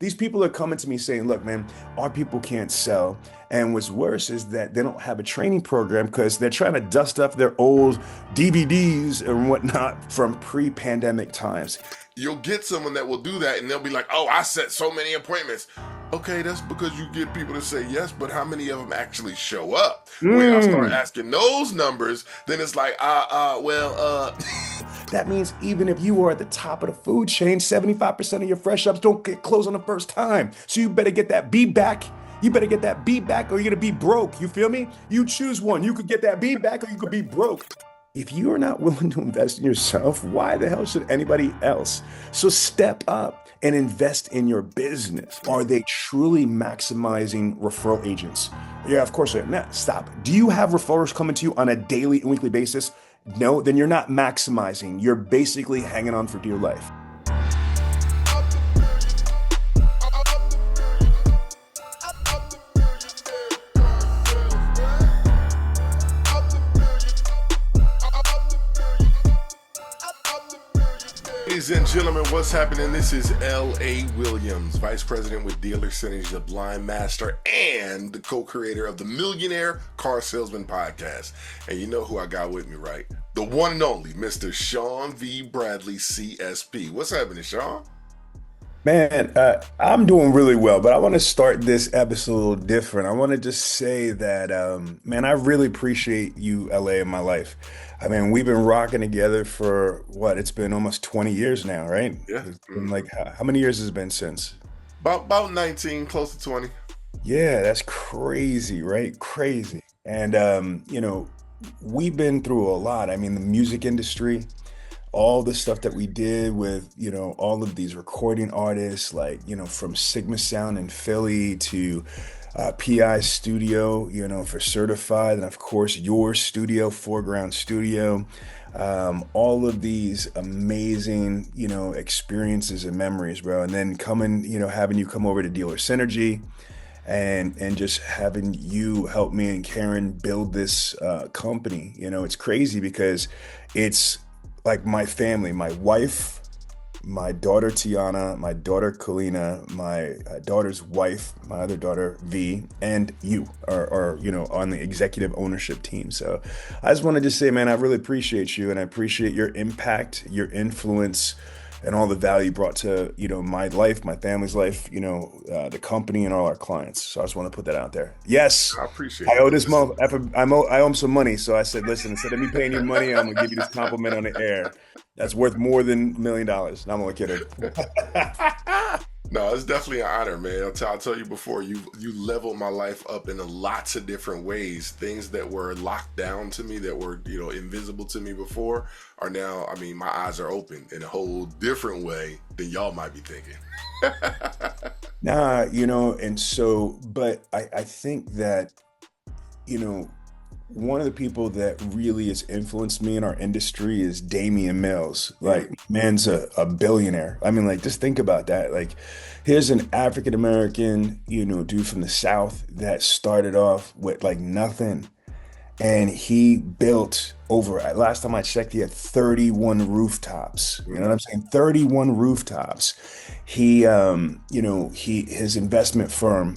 These people are coming to me saying, look, man, our people can't sell. And what's worse is that they don't have a training program because they're trying to dust up their old DVDs and whatnot from pre-pandemic times. You'll get someone that will do that and they'll be like, oh, I set so many appointments. Okay, that's because you get people to say yes, but how many of them actually show up? When I start Mm. asking those numbers, then it's like, That means even if you are at the top of the food chain, 75% of your fresh ups don't get closed on the first time. So you better get that B back. You better get that B back or you're gonna be broke. You feel me? You choose one. You could get that B back or you could be broke. If you are not willing to invest in yourself, why the hell should anybody else? So step up and invest in your business. Are they truly maximizing referral agents? Yeah, of course. Nah, stop. Do you have referrals coming to you on a daily and weekly basis? No, then you're not maximizing. You're basically hanging on for dear life. Ladies and gentlemen, what's happening? This is L.A. Williams, Vice President with Dealer Synergy, the Blind Master, and the co-creator of the Millionaire Car Salesman Podcast. And you know who I got with me, right? The one and only Mr. Sean V. Bradley, CSP. What's happening, Sean? Man, I'm doing really well, but I want to start this episode a little different. I want to just say that, man, I really appreciate you, LA, in my life. I mean, we've been rocking together for what? It's been almost 20 years now, right? Yeah. It's been like, how many years has it been since? About 19, close to 20. Yeah, that's crazy, right? Crazy. And, we've been through a lot. I mean, the music industry, all the stuff that we did with, all of these recording artists, like, from Sigma Sound in Philly to PI Studio, for Certified, and of course, your studio, Foreground Studio. All of these amazing, experiences and memories, bro. And then having you come over to Dealer Synergy and just having you help me and Karen build this company. It's crazy because it's like my family, my wife, my daughter Tiana, my daughter Kalina, my daughter's wife, my other daughter V, and you are on the executive ownership team. So I just wanted to say, man, I really appreciate you, and I appreciate your impact, your influence, and all the value brought to my life, my family's life, the company, and all our clients. So I just want to put that out there. Yes, I appreciate I it, owe man. this month. I owe him some money. So I said, listen, instead of me paying you money, I'm gonna give you this compliment on the air. That's worth more than $1 million. No, I'm only kidding. No, it's definitely an honor, man. I'll tell you before, you leveled my life up in lots of different ways. Things that were locked down to me, that were, invisible to me before, are now, I mean, my eyes are open in a whole different way than y'all might be thinking. Nah, and so, but I think that, one of the people that really has influenced me in our industry is Damian Mills. Like, man's a billionaire. I mean, like, just think about that. Like, here's an African American, dude from the South that started off with like nothing. And he built over, last time I checked, he had 31 rooftops. You know what I'm saying? 31 rooftops. His investment firm,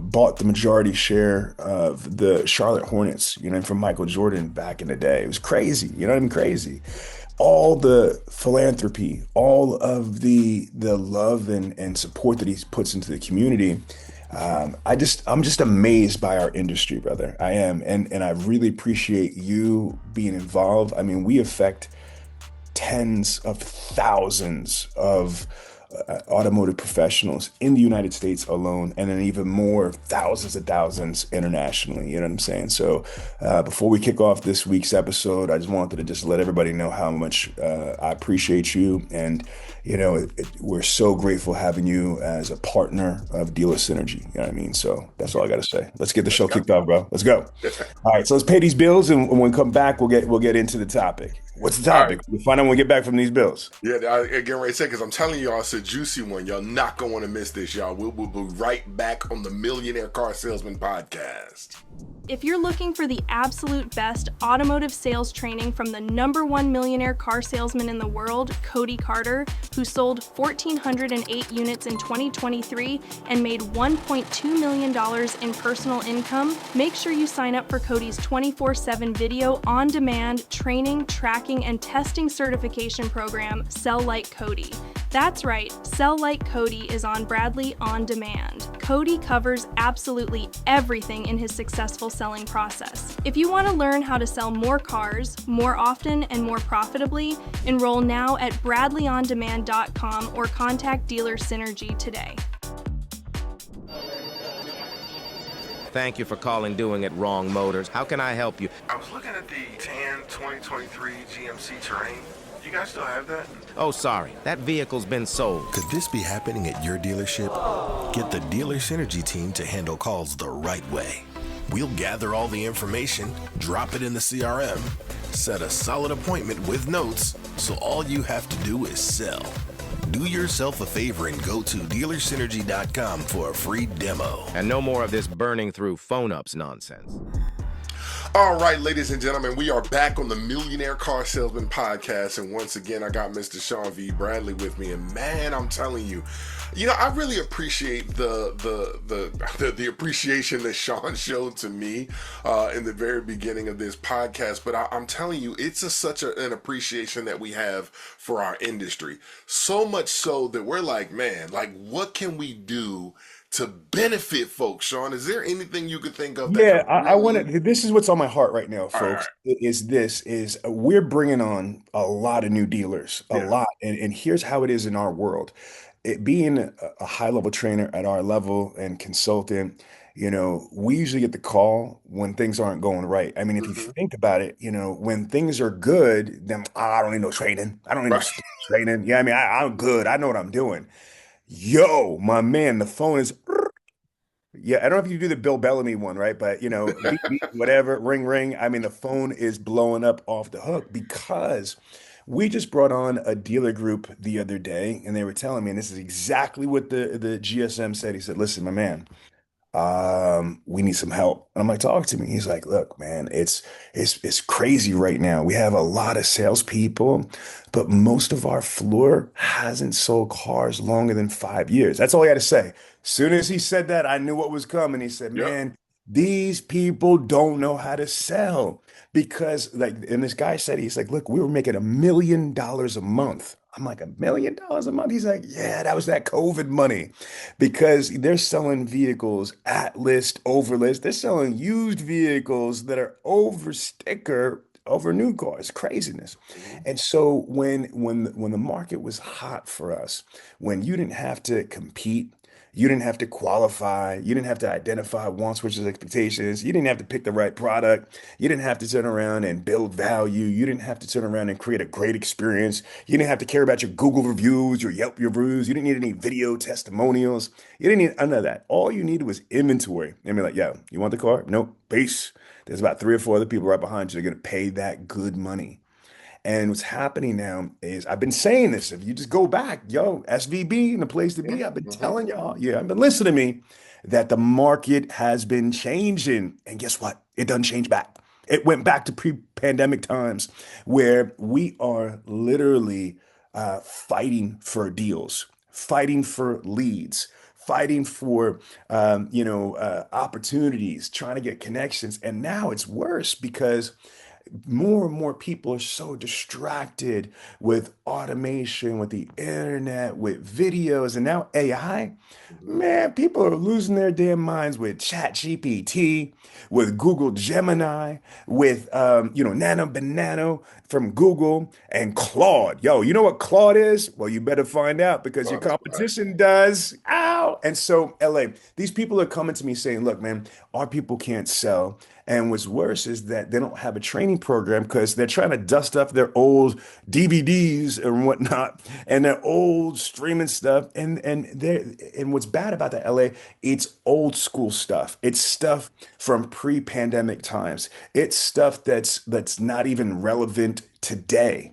bought the majority share of the Charlotte Hornets, from Michael Jordan back in the day. It was crazy. You know what I mean? Crazy. All the philanthropy, all of the love and support that he puts into the community. I'm just amazed by our industry, brother. I am. And I really appreciate you being involved. I mean, we affect tens of thousands of automotive professionals in the United States alone, and then even more, thousands of thousands internationally. You know what I'm saying? So before we kick off this week's episode, I just wanted to just let everybody know how much I appreciate you. And, we're so grateful having you as a partner of Dealer Synergy. You know what I mean? So that's all I got to say. Let's get the show kicked off, bro. Let's go. All right, so let's pay these bills, and when we come back, we'll get into the topic. What's the All right. topic? We'll find out when we get back from these bills. Yeah, I get ready to say because I'm telling y'all it's a juicy one. Y'all not gonna want to miss this, y'all. We'll be right back on the Millionaire Car Salesman podcast. If you're looking for the absolute best automotive sales training from the #1 millionaire car salesman in the world, Cody Carter, who sold 1,408 units in 2023 and made $1.2 million in personal income, make sure you sign up for Cody's 24/7 video on demand training, tracking, and testing certification program, Sell Like Cody. That's right, Sell Like Cody is on Bradley On Demand. Cody covers absolutely everything in his successful selling process. If you want to learn how to sell more cars, more often, and more profitably, enroll now at bradleyondemand.com or contact Dealer Synergy today. Thank you for calling Doing It Wrong Motors. How can I help you? I was looking at the tan 2023 GMC Terrain. You guys still have that? Oh, sorry. That vehicle's been sold. Could this be happening at your dealership? Get the Dealer Synergy team to handle calls the right way. We'll gather all the information, drop it in the CRM, set a solid appointment with notes, so all you have to do is sell. Do yourself a favor and go to dealersynergy.com for a free demo. And no more of this burning through phone-ups nonsense. All right, ladies and gentlemen, we are back on the Millionaire Car Salesman podcast, and once again, I got Mr. Sean V. Bradley with me, and man, I'm telling you, I really appreciate the appreciation that Sean showed to me in the very beginning of this podcast. But I'm telling you, it's such an appreciation that we have for our industry, so much so that we're like, man, like, what can we do to benefit folks? Sean, is there anything you could think of that Yeah, could I want really? to. This is what's on my heart right now, All right, folks. Is we're bringing on a lot of new dealers, a yeah, lot, and here's how it is in our world. It being a high level trainer at our level and consultant, we usually get the call when things aren't going right. I mean, if you hmm think about it, when things are good, then I don't need no training. I don't need no right, training. Yeah, I mean, I'm good. I know what I'm doing. Yo, my man, the phone is. Yeah, I don't know if you do the Bill Bellamy one, right? But beep, beep, whatever, ring, ring. I mean, the phone is blowing up off the hook because we just brought on a dealer group the other day, and they were telling me, and this is exactly what the GSM said. He said, "Listen, my man, we need some help." And I'm like, talk to me. He's like, look, man, it's crazy right now. We have a lot of salespeople, but most of our floor hasn't sold cars longer than 5 years. That's all he had to say. Soon as he said that, I knew what was coming. He said, yep, man, these people don't know how to sell because and this guy said, he's like, look, we were making $1 million a month. I'm like, $1 million a month? He's like, yeah, that was that COVID money because they're selling vehicles at list, over list. They're selling used vehicles that are over sticker over new cars. Craziness. mhm, And so when the market was hot for us, when you didn't have to compete, you didn't have to qualify. You didn't have to identify wants versus expectations. You didn't have to pick the right product. You didn't have to turn around and build value. You didn't have to turn around and create a great experience. You didn't have to care about your Google reviews, your Yelp reviews. You didn't need any video testimonials. You didn't need none of that. All you needed was inventory. And be like, yo, you want the car? Nope. Peace. There's about three or four other people right behind you. They're going to pay that good money. And what's happening now is I've been saying this. If you just go back, yo, SVB and the place to mhm, be, I've been mhm. telling y'all, yeah, I've been listening to me, that the market has been changing. And guess what? It doesn't change back. It went back to pre-pandemic times where we are literally fighting for deals, fighting for leads, fighting for opportunities, trying to get connections. And now it's worse because more and more people are so distracted with automation, with the internet, with videos, and now AI. Mhm. Man, people are losing their damn minds with Chat GPT, with Google Gemini, with Nano Banano from Google and Claude. Yo, you know what Claude is? Well, you better find out because your Oh, that's right. competition does. Ow! And so, LA, these people are coming to me saying, look, man, our people can't sell. And what's worse is that they don't have a training program because they're trying to dust up their old DVDs and whatnot and their old streaming stuff. And what's bad about the LA, it's old school stuff. It's stuff from pre-pandemic times. It's stuff that's not even relevant today.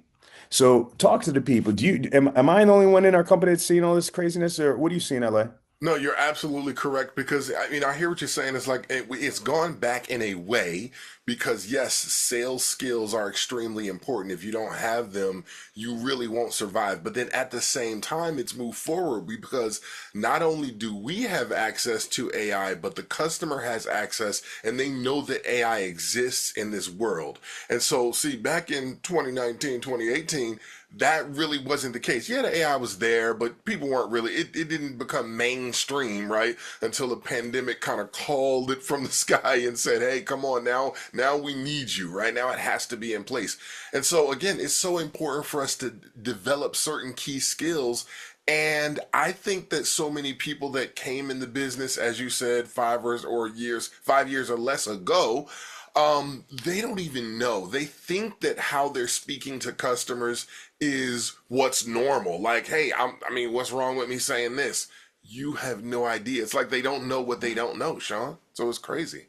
So talk to the people. Am I the only one in our company that's seeing all this craziness, or what do you see in LA? No, you're absolutely correct because I mean I hear what you're saying. It's like it's gone back in a way because yes, sales skills are extremely important. If you don't have them, you really won't survive. But then at the same time, it's moved forward because not only do we have access to AI, but the customer has access and they know that AI exists in this world. And so, see, back in 2019, 2018 that really wasn't the case. Yeah, the AI was there, but people weren't really, it didn't become mainstream, right? Until the pandemic kind of called it from the sky and said, hey, come on now we need you, right? Now it has to be in place. And so again, it's so important for us to develop certain key skills. And I think that so many people that came in the business, as you said, 5 years or less ago, they don't even know. They think that how they're speaking to customers is what's normal. Like, hey, I mean, what's wrong with me saying this? You have no idea. It's like they don't know what they don't know, Sean. So it's crazy.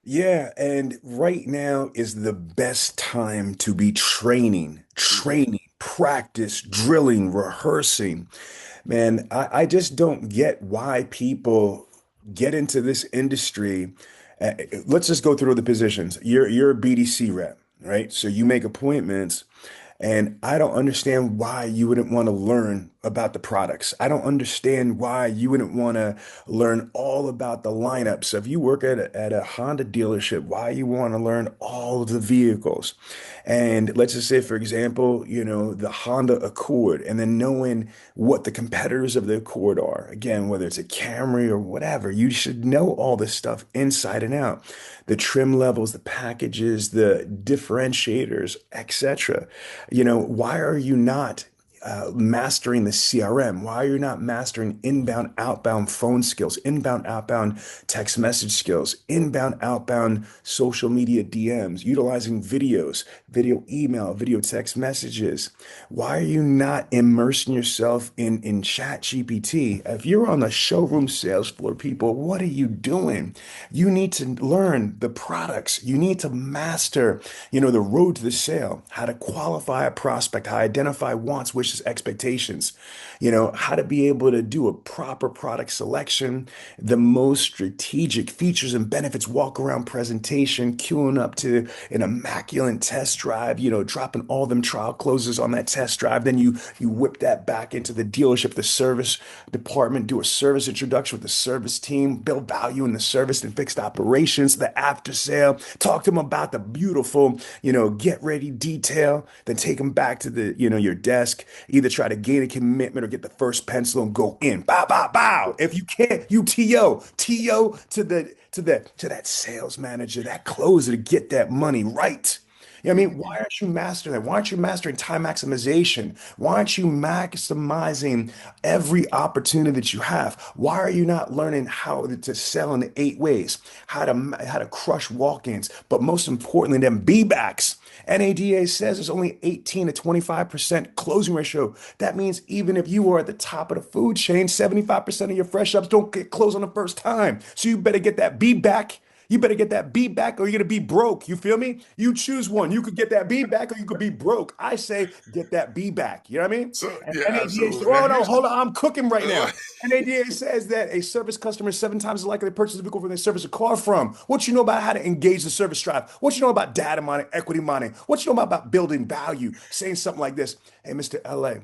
Yeah, and right now is the best time to be training, practice, drilling, rehearsing. Man, I just don't get why people get into this industry. Let's just go through the positions. You're a BDC rep, right? So you make appointments, and I don't understand why you wouldn't want to learn about the products. I don't understand why you wouldn't want to learn all about the lineup. So if you work at a Honda dealership, why you want to learn all of the vehicles? And let's just say, for example, the Honda Accord, and then knowing what the competitors of the Accord are. Again, whether it's a Camry or whatever, you should know all this stuff inside and out. The trim levels, the packages, the differentiators, etc. Why are you not mastering the CRM? Why are you not mastering inbound, outbound phone skills, inbound, outbound text message skills, inbound, outbound social media DMs, utilizing videos, video email, video text messages? Why are you not immersing yourself in chat GPT? If you're on the showroom sales floor, people, what are you doing? You need to learn the products. You need to master, the road to the sale, how to qualify a prospect, how to identify wants, wishes, expectations, how to be able to do a proper product selection, the most strategic features and benefits, walk around presentation, queuing up to an immaculate test drive, dropping all them trial closes on that test drive. Then you whip that back into the dealership, the service department, do a service introduction with the service team, build value in the service and fixed operations, the after sale, talk to them about the beautiful, get ready detail, then take them back to your desk, either try to gain a commitment or get the first pencil and go in. Bow, bow, bow. If you can't, you TO to that sales manager, that closer to get that money right. You know what I mean? Why aren't you mastering that? Why aren't you mastering time maximization? Why aren't you maximizing every opportunity that you have? Why are you not learning how to sell in the 8 ways, how to crush walk-ins, but most importantly, them B-backs? NADA says there's only 18 to 25% closing ratio. That means even if you are at the top of the food chain, 75% of your fresh ups don't get closed on the first time. So you better get that B back. You better get that B back or you're going to be broke. You feel me? You choose one. You could get that B back or you could be broke. I say get that B back. You know what I mean? So And yeah, NADA says, absolutely. Now oh, no, here's hold on. I'm cooking right now. uh, NADA says that a service customer is 7 times as likely to purchase a vehicle from their service a car from. What you know about how to engage the service drive? What you know about data mining, equity mining? What you know about building value? Saying something like this, hey, Mr. LA,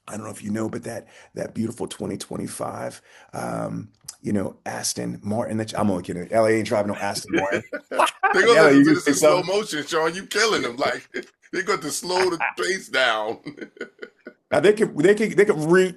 I don't know if you know, but that beautiful 2025, Aston Martin. I'm only kidding. LA ain't driving no Aston Martin. they're gonna LA, listen you to gonna this say in slow something? motion, Sean. You killing them. Like they're going to slow the pace down. Now they could rewind,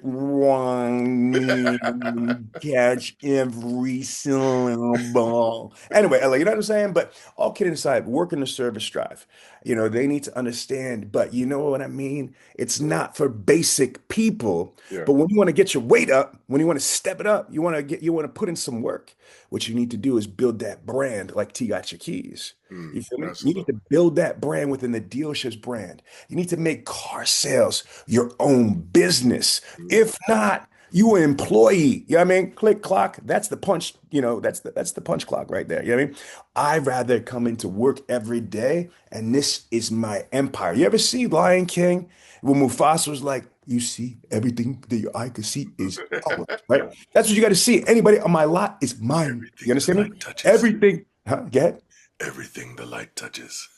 catch every syllable. Anyway, Ella, you know what I'm saying? But all kidding aside, working the service drive, they need to understand. But you know what I mean? It's not for basic people. Yeah. But when you want to get your weight up, when you want to step it up, you want to put in some work. What you need to do is build that brand like T got your keys. You feel me? You need to Absolutely. build that brand within the dealership's brand. You need to make car sales your own business. Mm. If not, you an employee. You know what I mean? Click clock. That's the punch, that's the punch clock right there. You know what I mean? I'd rather come into work every day and this is my empire. You ever see Lion King when Mufasa was like, you see, everything that your eye could see is ours, right? That's what you got to see. Anybody on my lot is mine. You Everything the understand me? light touches. Everything, huh? Get Everything the light touches.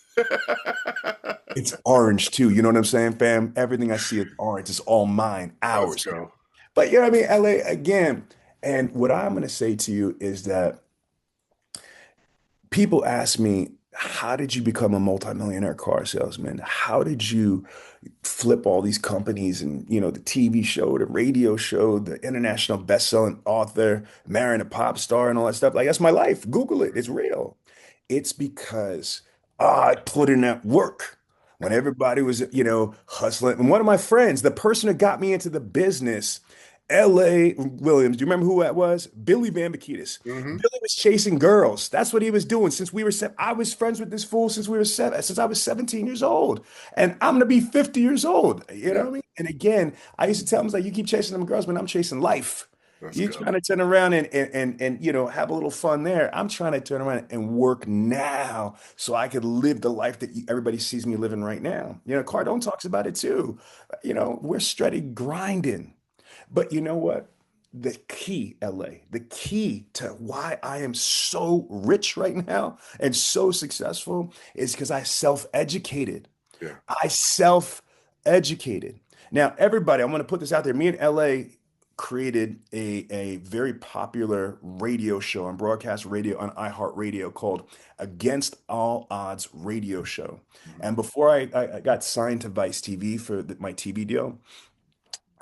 It's orange too. You know what I'm saying, fam? Everything I see is orange. It's all mine, Let's ours. go. But you know what I mean? LA again. And what I'm going to say to you is that people ask me, how did you become a multimillionaire car salesman? How did you flip all these companies and, the TV show, the radio show, the international best-selling author, marrying a pop star and all that stuff? Like, that's my life. Google it. It's real. It's because I put in that work when everybody was, hustling. And one of my friends, the person who got me into the business, L.A. Williams, do you remember who that was? Billy Bambikitis. Hmm. Billy was chasing girls. That's what he was doing since we were I was friends with this fool since I was 17 years old. And I'm gonna be 50 years old. You know Yeah. what I mean? And again, I used to tell him, like, you keep chasing them girls, but I'm chasing life. Let's You're go. trying to turn around and have a little fun there. I'm trying to turn around and work now so I could live the life that everybody sees me living right now. Cardone talks about it too. We're steady grinding. But you know what? The key, LA, the key to why I am so rich right now and so successful is because I self-educated. Yeah. I self-educated. Now, everybody, I'm going to put this out there. Me and LA created a very popular radio show on broadcast radio on iHeartRadio called Against All Odds Radio Show. Mhm. And before I got signed to Vice TV for my TV deal,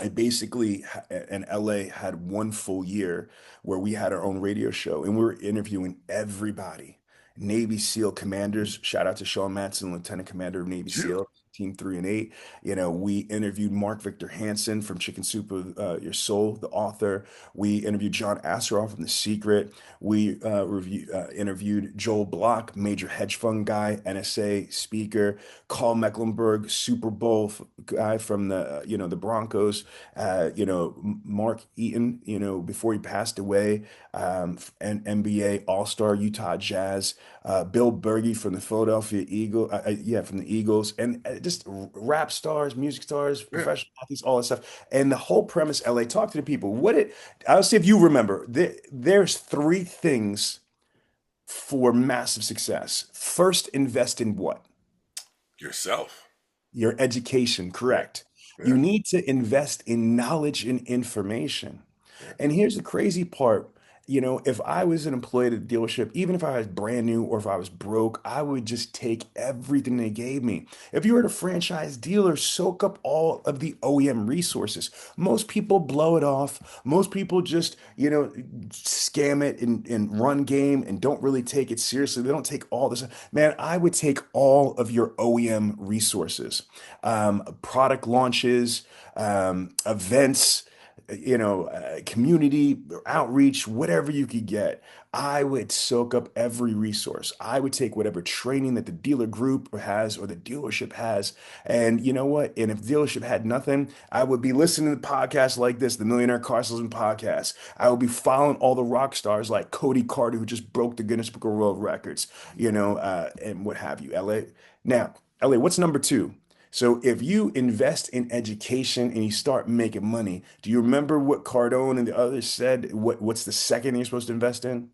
I basically in LA had one full year where we had our own radio show and we were interviewing everybody. Navy SEAL commanders, shout out to Sean Matson, Lieutenant Commander of Navy Yeah. SEAL, Team 3 and 8. We interviewed Mark Victor Hansen from Chicken Soup of Your Soul, the author. We interviewed John Asseroff from The Secret. We interviewed Joel Block, major hedge fund guy, NSA speaker. Carl Mecklenburg, Super Bowl guy from the Broncos. Mark Eaton, before he passed away, and NBA All-Star Utah Jazz. Bill Berge from the Philadelphia Eagle, yeah, from the Eagles, and just rap stars, music stars, Yeah. professional athletes, all that stuff. And the whole premise, LA, talk to the people. I'll see if you remember. There's three things for massive success. First, invest in what? Yourself. Your education, Yeah. correct. You Yeah. need to invest in knowledge and information. Yeah. And here's the crazy part. If I was an employee at a dealership, even if I was brand new or if I was broke, I would just take everything they gave me. If you were at a franchise dealer, soak up all of the OEM resources. Most people blow it off. Most people just, scam it and run game and don't really take it seriously. They don't take all this. Man, I would take all of your OEM resources, product launches, events, community outreach, whatever you could get. I would soak up every resource. I would take whatever training that the dealer group has or the dealership has. And you know what? And if dealership had nothing, I would be listening to podcasts like this, the Millionaire Car Salesman Podcast. I would be following all the rock stars like Cody Carter, who just broke the Guinness Book of World Records, and what have you, LA. Now, LA, what's number two? So if you invest in education and you start making money, do you remember what Cardone and the others said? What's the second you're supposed to invest in?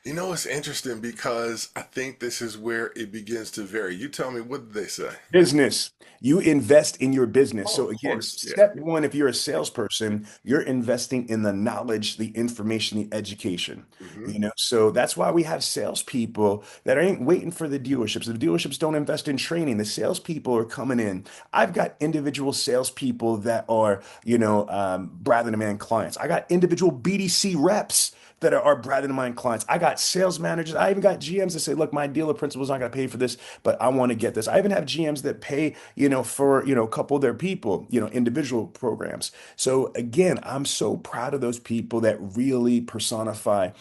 You know, it's interesting because I think this is where it begins to vary. You tell me, what did they say? Business. You invest in your business. Oh, So of again, course. Yeah. step one, if you're a salesperson, you're investing in the knowledge, the information, the education. Hmm. So that's why we have salespeople that ain't waiting for the dealerships. The dealerships don't invest in training. The salespeople are coming in. I've got individual salespeople that are, Bradley Demand clients. I got individual BDC reps that are Bradley Demand clients. I got sales managers. I even got GMs that say, look, my dealer principal's not going to pay for this, but I want to get this. I even have GMs that pay, for, a couple of their people, individual programs. So again, I'm so proud of those people that really personify,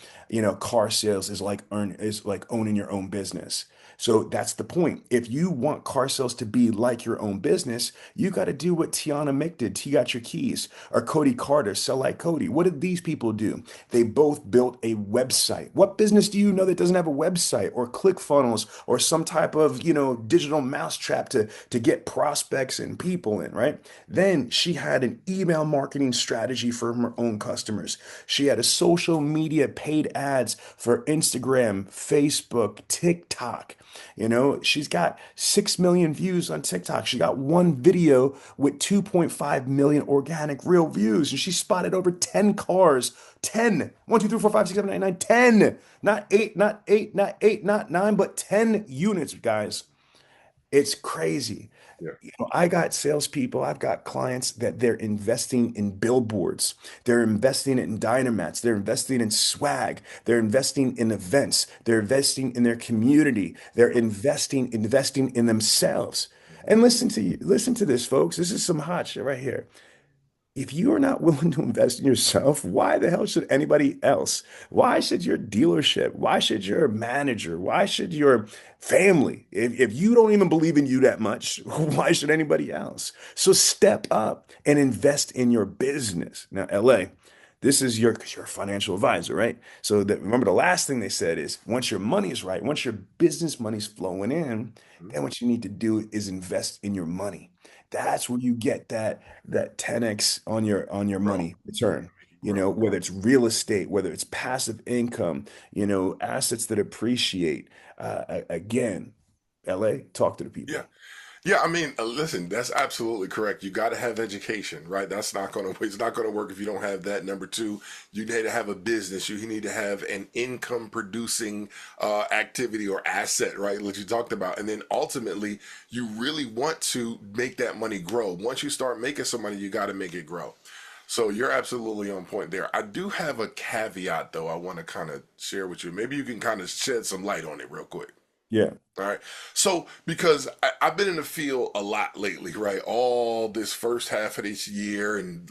car sales is like owning your own business. So that's the point. If you want car sales to be like your own business, you got to do what Tiana Mick did. T Got Your Keys, or Cody Carter, Sell Like Cody. What did these people do? They both built a website. What business do you know that doesn't have a website or ClickFunnels or some type of, digital mousetrap to get prospects and people in, right? Then she had an email marketing strategy for her own customers. She had a social media paid ads for Instagram, Facebook, TikTok. She's got 6 million views on TikTok. She got one video with 2.5 million organic real views, and she spotted over 10 cars. 10. 1, 2, 3, 4, 5, 6, 7, 8, 9, 10. Not 8, not 8, not 8, not 9, but 10 units, guys. It's crazy. Yeah. I got salespeople, I've got clients that they're investing in billboards, they're investing in Dynamats, they're investing in swag, they're investing in events, they're investing in their community, they're investing in themselves. And listen to this, folks. This is some hot shit right here. If you are not willing to invest in yourself, why the hell should anybody else? Why should your dealership? Why should your manager? Why should your family? If you don't even believe in you that much, why should anybody else? So step up and invest in your business. Now, LA, this is your, because you're a financial advisor, right? So that, remember the last thing they said is once your money is right, once your business money's flowing in, then what you need to do is invest in your money. That's where you get that 10x on your Bro, money return. bro. Whether it's real estate, whether it's passive income, assets that appreciate. Again, LA, talk to the Yeah. people. Yeah, I mean, listen, that's absolutely correct. You got to have education, right? That's not going to, it's not going to work if you don't have that. Number two, you need to have a business. You need to have an income producing activity or asset, right? Like you talked about. And then ultimately, you really want to make that money grow. Once you start making some money, you got to make it grow. So you're absolutely on point there. I do have a caveat, though, I want to kind of share with you. Maybe you can kind of shed some light on it real quick. Yeah. All right. So, because I've been in the field a lot lately, right? All this first half of this year, and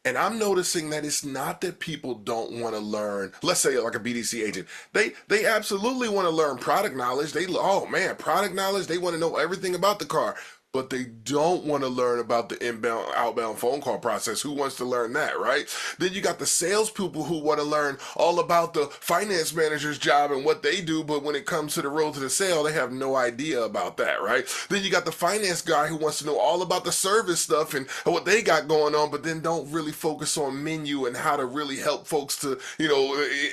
I'm noticing that it's not that people don't want to learn. Let's say like a BDC agent, they absolutely want to learn product knowledge. Oh man, product knowledge. They want to know everything about the car. But they don't want to learn about the inbound, outbound phone call process. Who wants to learn that, right? Then you got the salespeople who want to learn all about the finance manager's job and what they do, but when it comes to the road to the sale, they have no idea about that, right? Then you got the finance guy who wants to know all about the service stuff and what they got going on, but then don't really focus on menu and how to really help folks to,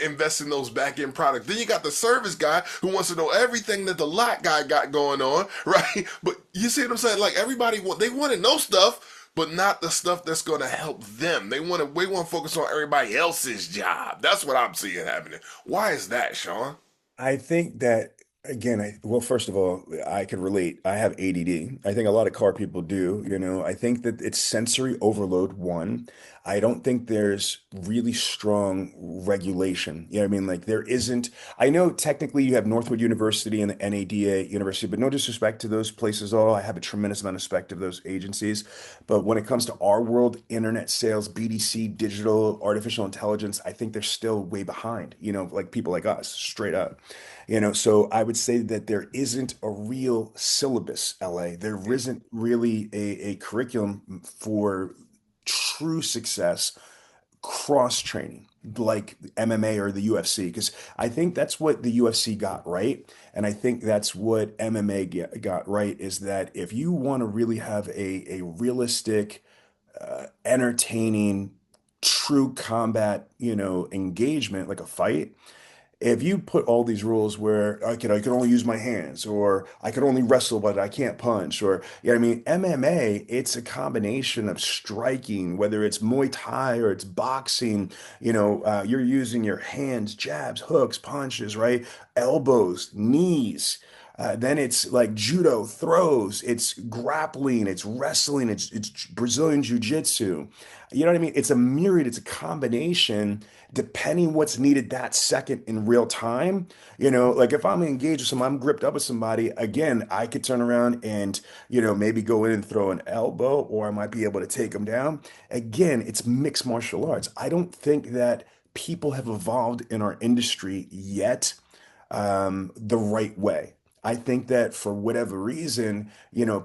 invest in those back end products. Then you got the service guy who wants to know everything that the lot guy got going on, right? But you see what I'm saying? Like everybody they want to know stuff, but not the stuff that's going to help them. We want to focus on everybody else's job. That's what I'm seeing happening. Why is that, Sean? I think that again, well, first of all, I can relate. I have ADD. I think a lot of car people do, I think that it's sensory overload, one. I don't think there's really strong regulation. You know what I mean? Like there isn't, I know technically you have Northwood University and the NADA University, but no disrespect to those places at all. I have a tremendous amount of respect of those agencies. But when it comes to our world, internet sales, BDC, digital, artificial intelligence, I think they're still way behind, like people like us, straight up. So I would say that there isn't a real syllabus, LA. There isn't really a curriculum for true success, cross training like MMA or the UFC, because I think that's what the UFC got right. And I think that's what MMA got right is that if you want to really have a realistic, entertaining, true combat, engagement, like a fight, If you put all these rules where I can only use my hands, or I can only wrestle but I can't punch, or I mean, MMA, it's a combination of striking, whether it's Muay Thai or it's boxing. You're using your hands, jabs, hooks, punches, right? Elbows, knees. Then it's like judo, throws, it's grappling, it's wrestling, it's Brazilian jiu-jitsu. You know what I mean? It's a myriad, it's a combination depending what's needed that second in real time. Like if I'm engaged with someone, I'm gripped up with somebody, again, I could turn around and, maybe go in and throw an elbow, or I might be able to take them down. Again, it's mixed martial arts. I don't think that people have evolved in our industry yet the right way. I think that for whatever reason,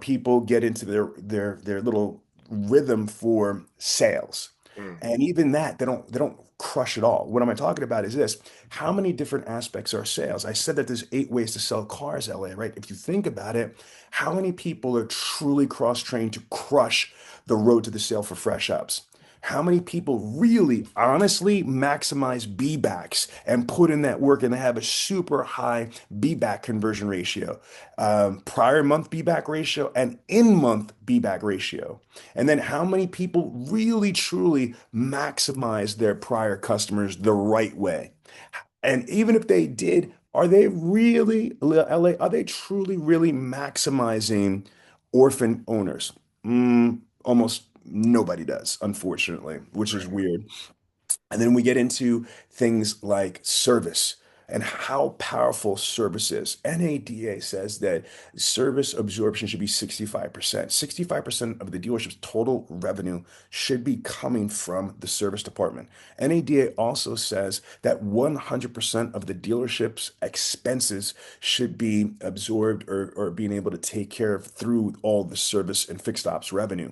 people get into their little rhythm for sales. Mm, And even that, they don't crush it all. What am I talking about is this. How many different aspects are sales? I said that there's 8 ways to sell cars, LA, right? If you think about it, how many people are truly cross-trained to crush the road to the sale for fresh ups? How many people really honestly maximize B backs and put in that work and they have a super high B back conversion ratio, prior month B back ratio, and in month B back ratio? And then how many people really truly maximize their prior customers the right way? And even if they did, are they really, LA, are they truly, really maximizing orphan owners? Almost nobody does, unfortunately, which is right. weird. And then we get into things like service and how powerful service is. NADA says that service absorption should be 65%. 65% of the dealership's total revenue should be coming from the service department. NADA also says that 100% of the dealership's expenses should be absorbed or being able to take care of through all the service and fixed ops revenue.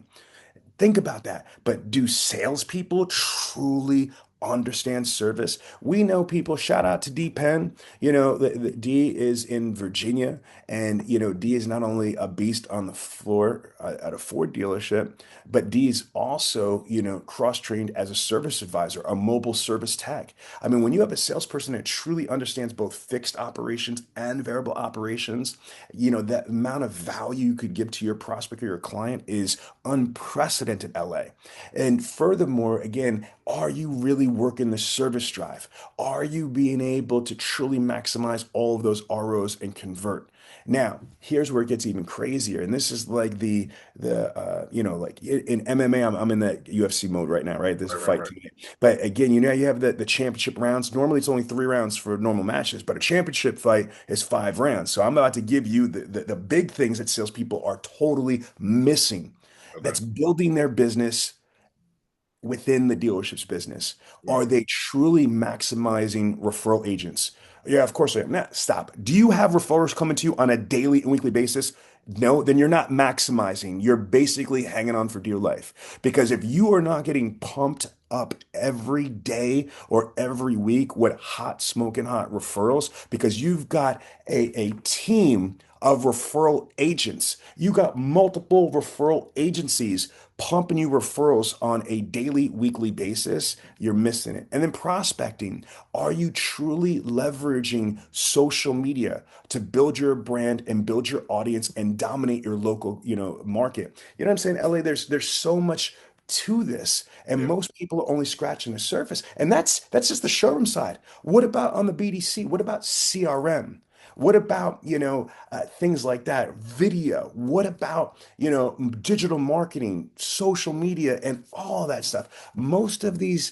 Think about that. But do salespeople truly understand service? We know people. Shout out to D Penn. D is in Virginia, and D is not only a beast on the floor at a Ford dealership, but D is also cross-trained as a service advisor, a mobile service tech. I mean, when you have a salesperson that truly understands both fixed operations and variable operations, that amount of value you could give to your prospect or your client is unprecedented, LA. And furthermore, again, are you really working the service drive? Are you being able to truly maximize all of those ROs and convert? Now, here's where it gets even crazier, and this is like like in MMA, I'm in that UFC mode right now, right? There's a Right, right, fight right. tonight, but again, you have the championship rounds. Normally, it's only 3 rounds for normal matches, but a championship fight is 5 rounds. So I'm about to give you the big things that salespeople are totally missing. Okay. That's building their business within the dealership's business? Are Mm. they truly maximizing referral agents? Yeah, of course I am. Nah, stop. Do you have referrals coming to you on a daily and weekly basis? No, then you're not maximizing. You're basically hanging on for dear life. Because if you are not getting pumped up every day or every week with hot, smoking hot referrals, because you've got a team of referral agents, you got multiple referral agencies pumping you referrals on a daily, weekly basis, you're missing it. And then prospecting. Are you truly leveraging social media to build your brand and build your audience and dominate your local, market? You know what I'm saying? LA, there's so much to this, and Yeah. most people are only scratching the surface. And that's just the showroom side. What about on the BDC? What about CRM? What about, things like that? Video. What about, digital marketing, social media, and all that stuff? Most of these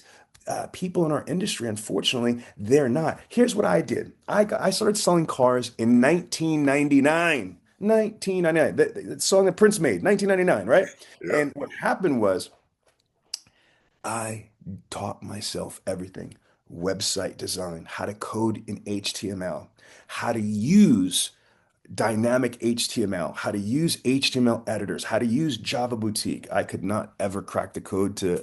people in our industry, unfortunately, they're not. Here's what I did. I started selling cars in 1999. 1999, the song that Prince made, 1999, right? Yep. And what happened was I taught myself everything: website design, how to code in HTML, how to use dynamic HTML, how to use HTML editors, how to use Java Boutique. I could not ever crack the code to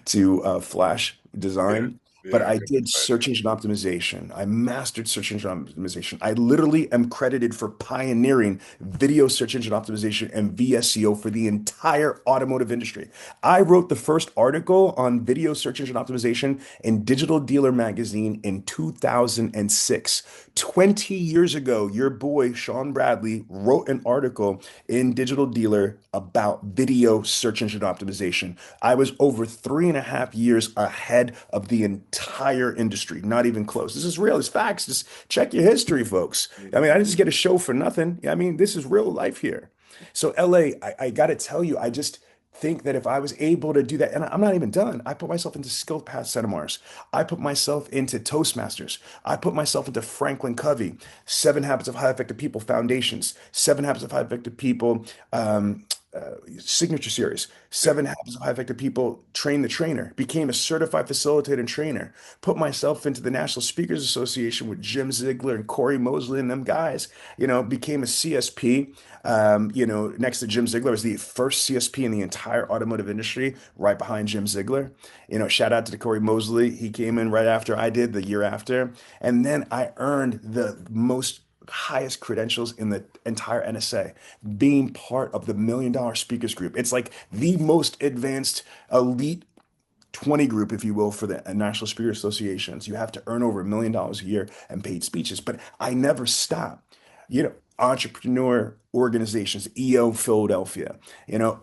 to Flash Yeah. design. but Yeah, I I can did search imagine. engine optimization. I mastered search engine optimization. I literally am credited for pioneering video search engine optimization and VSEO for the entire automotive industry. I wrote the first article on video search engine optimization in Digital Dealer magazine in 2006. 20 years ago, your boy Sean Bradley wrote an article in Digital Dealer about video search engine optimization. I was over 3.5 years ahead of the entire industry, not even close. This is real. It's facts. Just check your history, folks. I mean, I didn't just get a show for nothing. I mean, this is real life here. So, LA, I got to tell you, I just think that if I was able to do that, and I'm not even done, I put myself into Skill Path seminars. I put myself into Toastmasters. I put myself into Franklin Covey, Seven Habits of High Effective People Foundations, Seven Habits of High Effective People signature series, Yeah. Seven Habits of High Effective People, train the trainer, became a certified facilitator and trainer, put myself into the National Speakers Association with Jim Ziegler and Corey Mosley and them guys, became a CSP. Next to Jim Ziegler, was the first CSP in the entire automotive industry, right behind Jim Ziegler. Shout out to Corey Mosley. He came in right after I did, the year after. And then I earned the most highest credentials in the entire NSA, being part of the $1 Million Speakers Group. It's like the most advanced elite 20 group, if you will, for the National Speaker Associations. You have to earn over $1 million a year and paid speeches. But I never stop. Entrepreneur organizations, EO Philadelphia,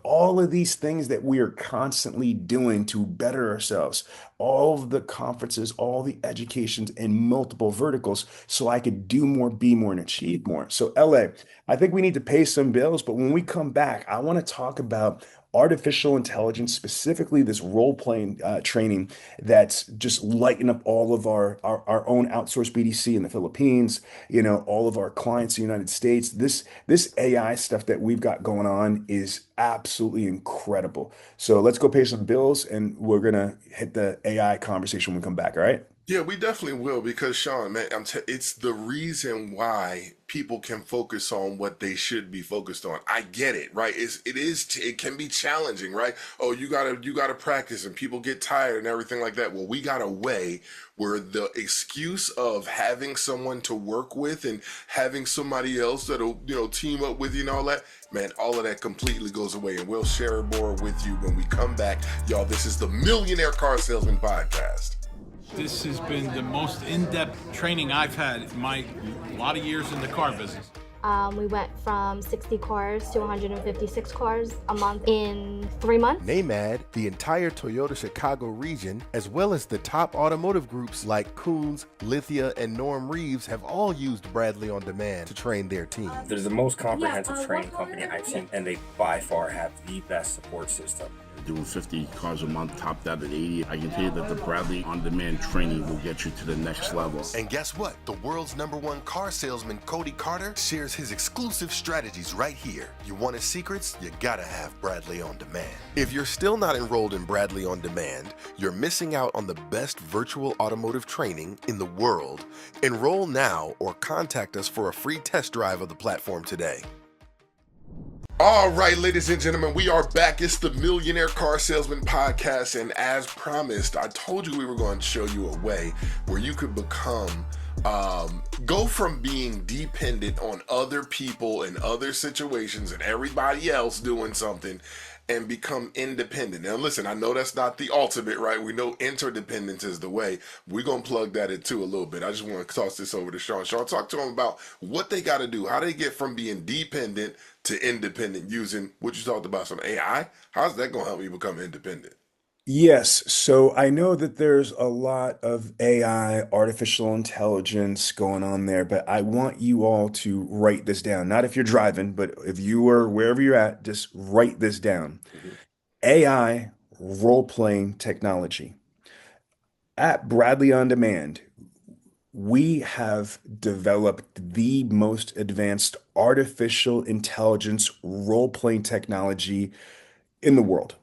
all of these things that we are constantly doing to better ourselves, all of the conferences, all the educations in multiple verticals, so I could do more, be more, and achieve more. So, LA, I think we need to pay some bills, but when we come back, I want to talk about artificial intelligence, specifically this role playing training that's just lighting up all of our own outsourced BDC in the Philippines, all of our clients in the United States. This AI stuff that we've got going on is absolutely incredible. So let's go pay some bills and we're gonna hit the AI conversation when we come back. All right. Yeah, we definitely will because Sean, man, it's the reason why people can focus on what they should be focused on. I get it, right? It can be challenging, right? Oh, you gotta practice, and people get tired and everything like that. Well, we got a way where the excuse of having someone to work with and having somebody else that'll team up with you and all that, man, all of that completely goes away, and we'll share more with you when we come back, y'all. This is the Millionaire Car Salesman Podcast. This has been the most in-depth training I've had in my lot of years in the car business. We went from 60 cars to 156 cars a month in 3 months. NAMAD, the entire Toyota Chicago region, as well as the top automotive groups like Coons, Lithia, and Norm Reeves have all used Bradley On Demand to train their team. They're the most comprehensive training company I've seen, and they by far have the best support system. Doing 50 cars a month, topped out at 80. I can tell you that the Bradley On Demand training will get you to the next level. And guess what? The world's #1 car salesman, Cody Carter, shares his exclusive strategies right here. You want his secrets? You gotta have Bradley On Demand. If you're still not enrolled in Bradley On Demand, you're missing out on the best virtual automotive training in the world. Enroll now or contact us for a free test drive of the platform today. All right, ladies and gentlemen, we are back. It's the Millionaire Car Salesman Podcast, and as promised, I told you we were going to show you a way where you could go from being dependent on other people and other situations and everybody else doing something and become independent. Now, listen, I know that's not the ultimate, right? We know interdependence is the way. We're going to plug that into a little bit. I just want to toss this over to Sean. Sean, talk to them about what they got to do, how they get from being dependent to independent using what you talked about, some AI. How's that going to help you become independent? Yes, so I know that there's a lot of AI, artificial intelligence going on there, but I want you all to write this down. Not if you're driving, but if you are wherever you're at, just write this down. AI role-playing technology. At Bradley On Demand, we have developed the most advanced artificial intelligence role-playing technology in the world.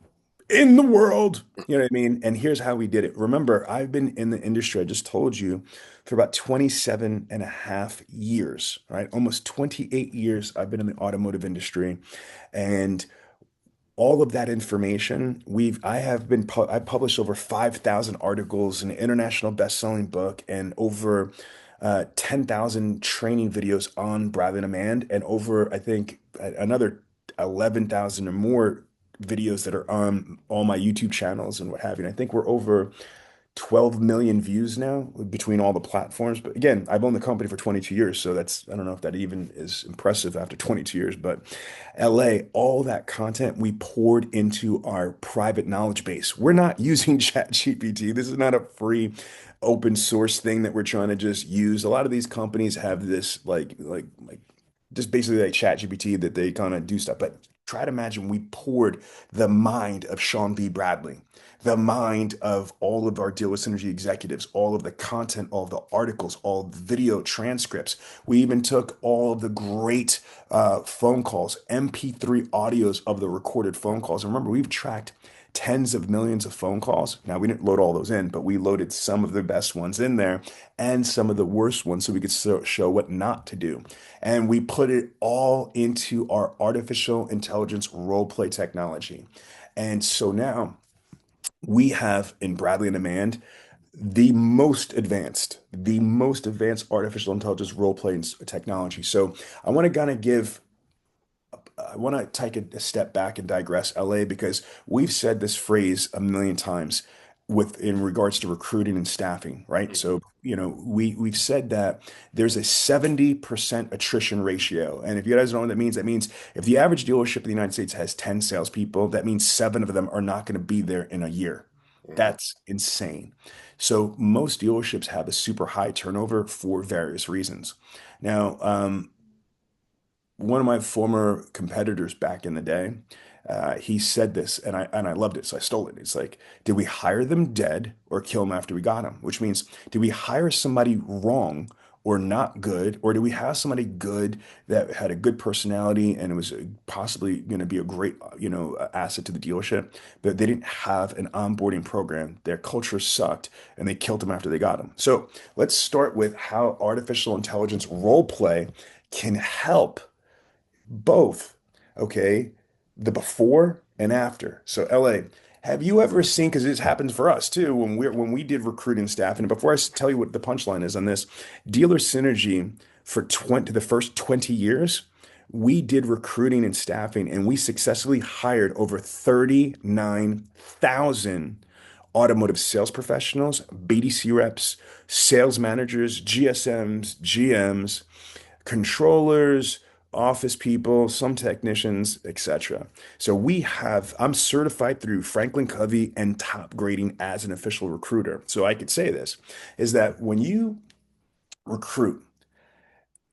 In the world. You know what I mean? And here's how we did it. Remember, I've been in the industry, I just told you, for about 27 and a half years, right? Almost 28 years I've been in the automotive industry. And all of that information, I published over 5,000 articles, an international best-selling book, and over 10,000 training videos on Bradley Demand, and over, I think, another 11,000 or more videos that are on all my YouTube channels and what have you. And I think we're over 12 million views now between all the platforms. But again, I've owned the company for 22 years, so I don't know if that even is impressive after 22 years. But LA, all that content we poured into our private knowledge base. We're not using ChatGPT. This is not a free open source thing that we're trying to just use. A lot of these companies have this like just basically like ChatGPT that they kind of do stuff. But try to imagine we poured the mind of Sean V. Bradley, the mind of all of our Dealer Synergy executives, all of the content, all of the articles, all of the video transcripts. We even took all of the great phone calls, MP3 audios of the recorded phone calls. And remember, we've tracked tens of millions of phone calls. Now, we didn't load all those in, but we loaded some of the best ones in there and some of the worst ones so we could show what not to do. And we put it all into our artificial intelligence role play technology. And so now we have in Bradley and Demand the most advanced artificial intelligence role playing technology. So I want to kind of give I want to take a step back and digress, LA, because we've said this phrase a million times with in regards to recruiting and staffing, right? So, we've said that there's a 70% attrition ratio. And if you guys don't know what that means if the average dealership in the United States has 10 salespeople, that means seven of them are not going to be there in a year. That's insane. So most dealerships have a super high turnover for various reasons. Now, one of my former competitors back in the day, he said this, and I loved it, so I stole it. It's like, did we hire them dead or kill them after we got them? Which means, did we hire somebody wrong or not good, or did we have somebody good that had a good personality and it was possibly going to be a great, asset to the dealership, but they didn't have an onboarding program. Their culture sucked, and they killed them after they got them. So let's start with how artificial intelligence role play can help both, okay? The before and after. So LA, have you ever seen, because this happens for us too, when we did recruiting staff, and before I tell you what the punchline is on this, Dealer Synergy for the first 20 years, we did recruiting and staffing, and we successfully hired over 39,000 automotive sales professionals, BDC reps, sales managers, GSMs, GMs, controllers, office people, some technicians, etc. So I'm certified through Franklin Covey and top grading as an official recruiter. So I could say this is that when you recruit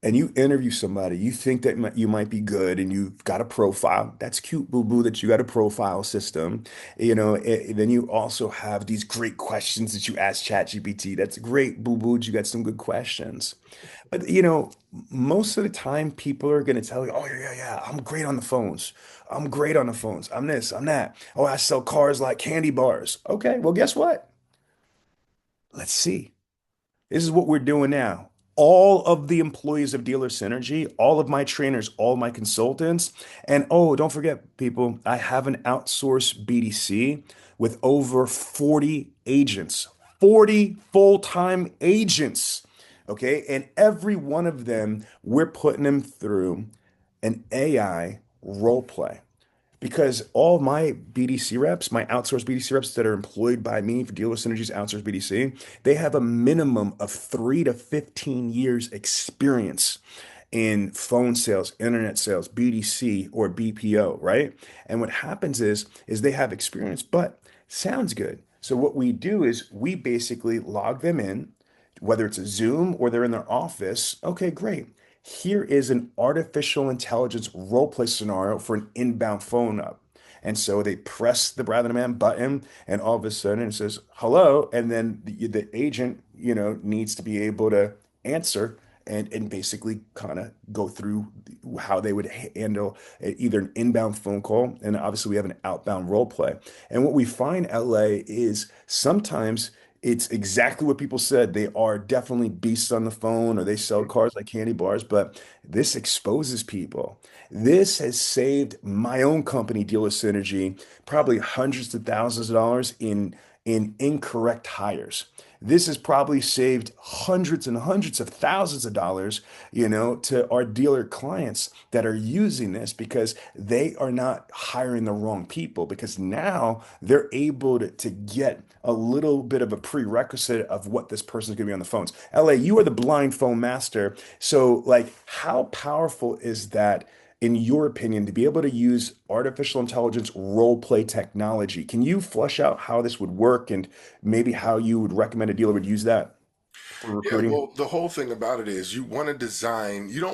and you interview somebody, you think that you might be good and you've got a profile. That's cute, boo boo, that you got a profile system. Then you also have these great questions that you ask ChatGPT. That's great, boo boo. You got some good questions. But most of the time, people are going to tell you, "Oh yeah, yeah, yeah, I'm great on the phones. I'm great on the phones. I'm this, I'm that. Oh, I sell cars like candy bars." Okay, well, guess what? Let's see. This is what we're doing now. All of the employees of Dealer Synergy, all of my trainers, all my consultants, and oh, don't forget, people, I have an outsourced BDC with over 40 agents, 40 full-time agents. Okay. And every one of them, we're putting them through an AI role play because all my BDC reps, my outsourced BDC reps that are employed by me for Dealer Synergies outsourced BDC, they have a minimum of 3 to 15 years experience in phone sales, internet sales, BDC or BPO, right? And what happens is they have experience, but sounds good. So what we do is we basically log them in, whether it's a Zoom or they're in their office. Okay, great. Here is an artificial intelligence role play scenario for an inbound phone up. And so they press the Bradley Man button, and all of a sudden it says hello, and then the agent, needs to be able to answer and basically kind of go through how they would handle either an inbound phone call, and obviously we have an outbound role play. And what we find, LA, is sometimes It's exactly what people said. They are definitely beasts on the phone or they sell cars like candy bars, but this exposes people. This has saved my own company, Dealer Synergy, probably hundreds of thousands of dollars in incorrect hires. This has probably saved hundreds and hundreds of thousands of dollars, to our dealer clients that are using this because they are not hiring the wrong people because now they're able to get a little bit of a prerequisite of what this person is going to be on the phones. LA, you are the blind phone master. So, like, how powerful is that? In your opinion, to be able to use artificial intelligence role play technology. Can you flesh out how this would work and maybe how you would recommend a dealer would use that for Yeah, recruiting? well, the whole thing about it is you don't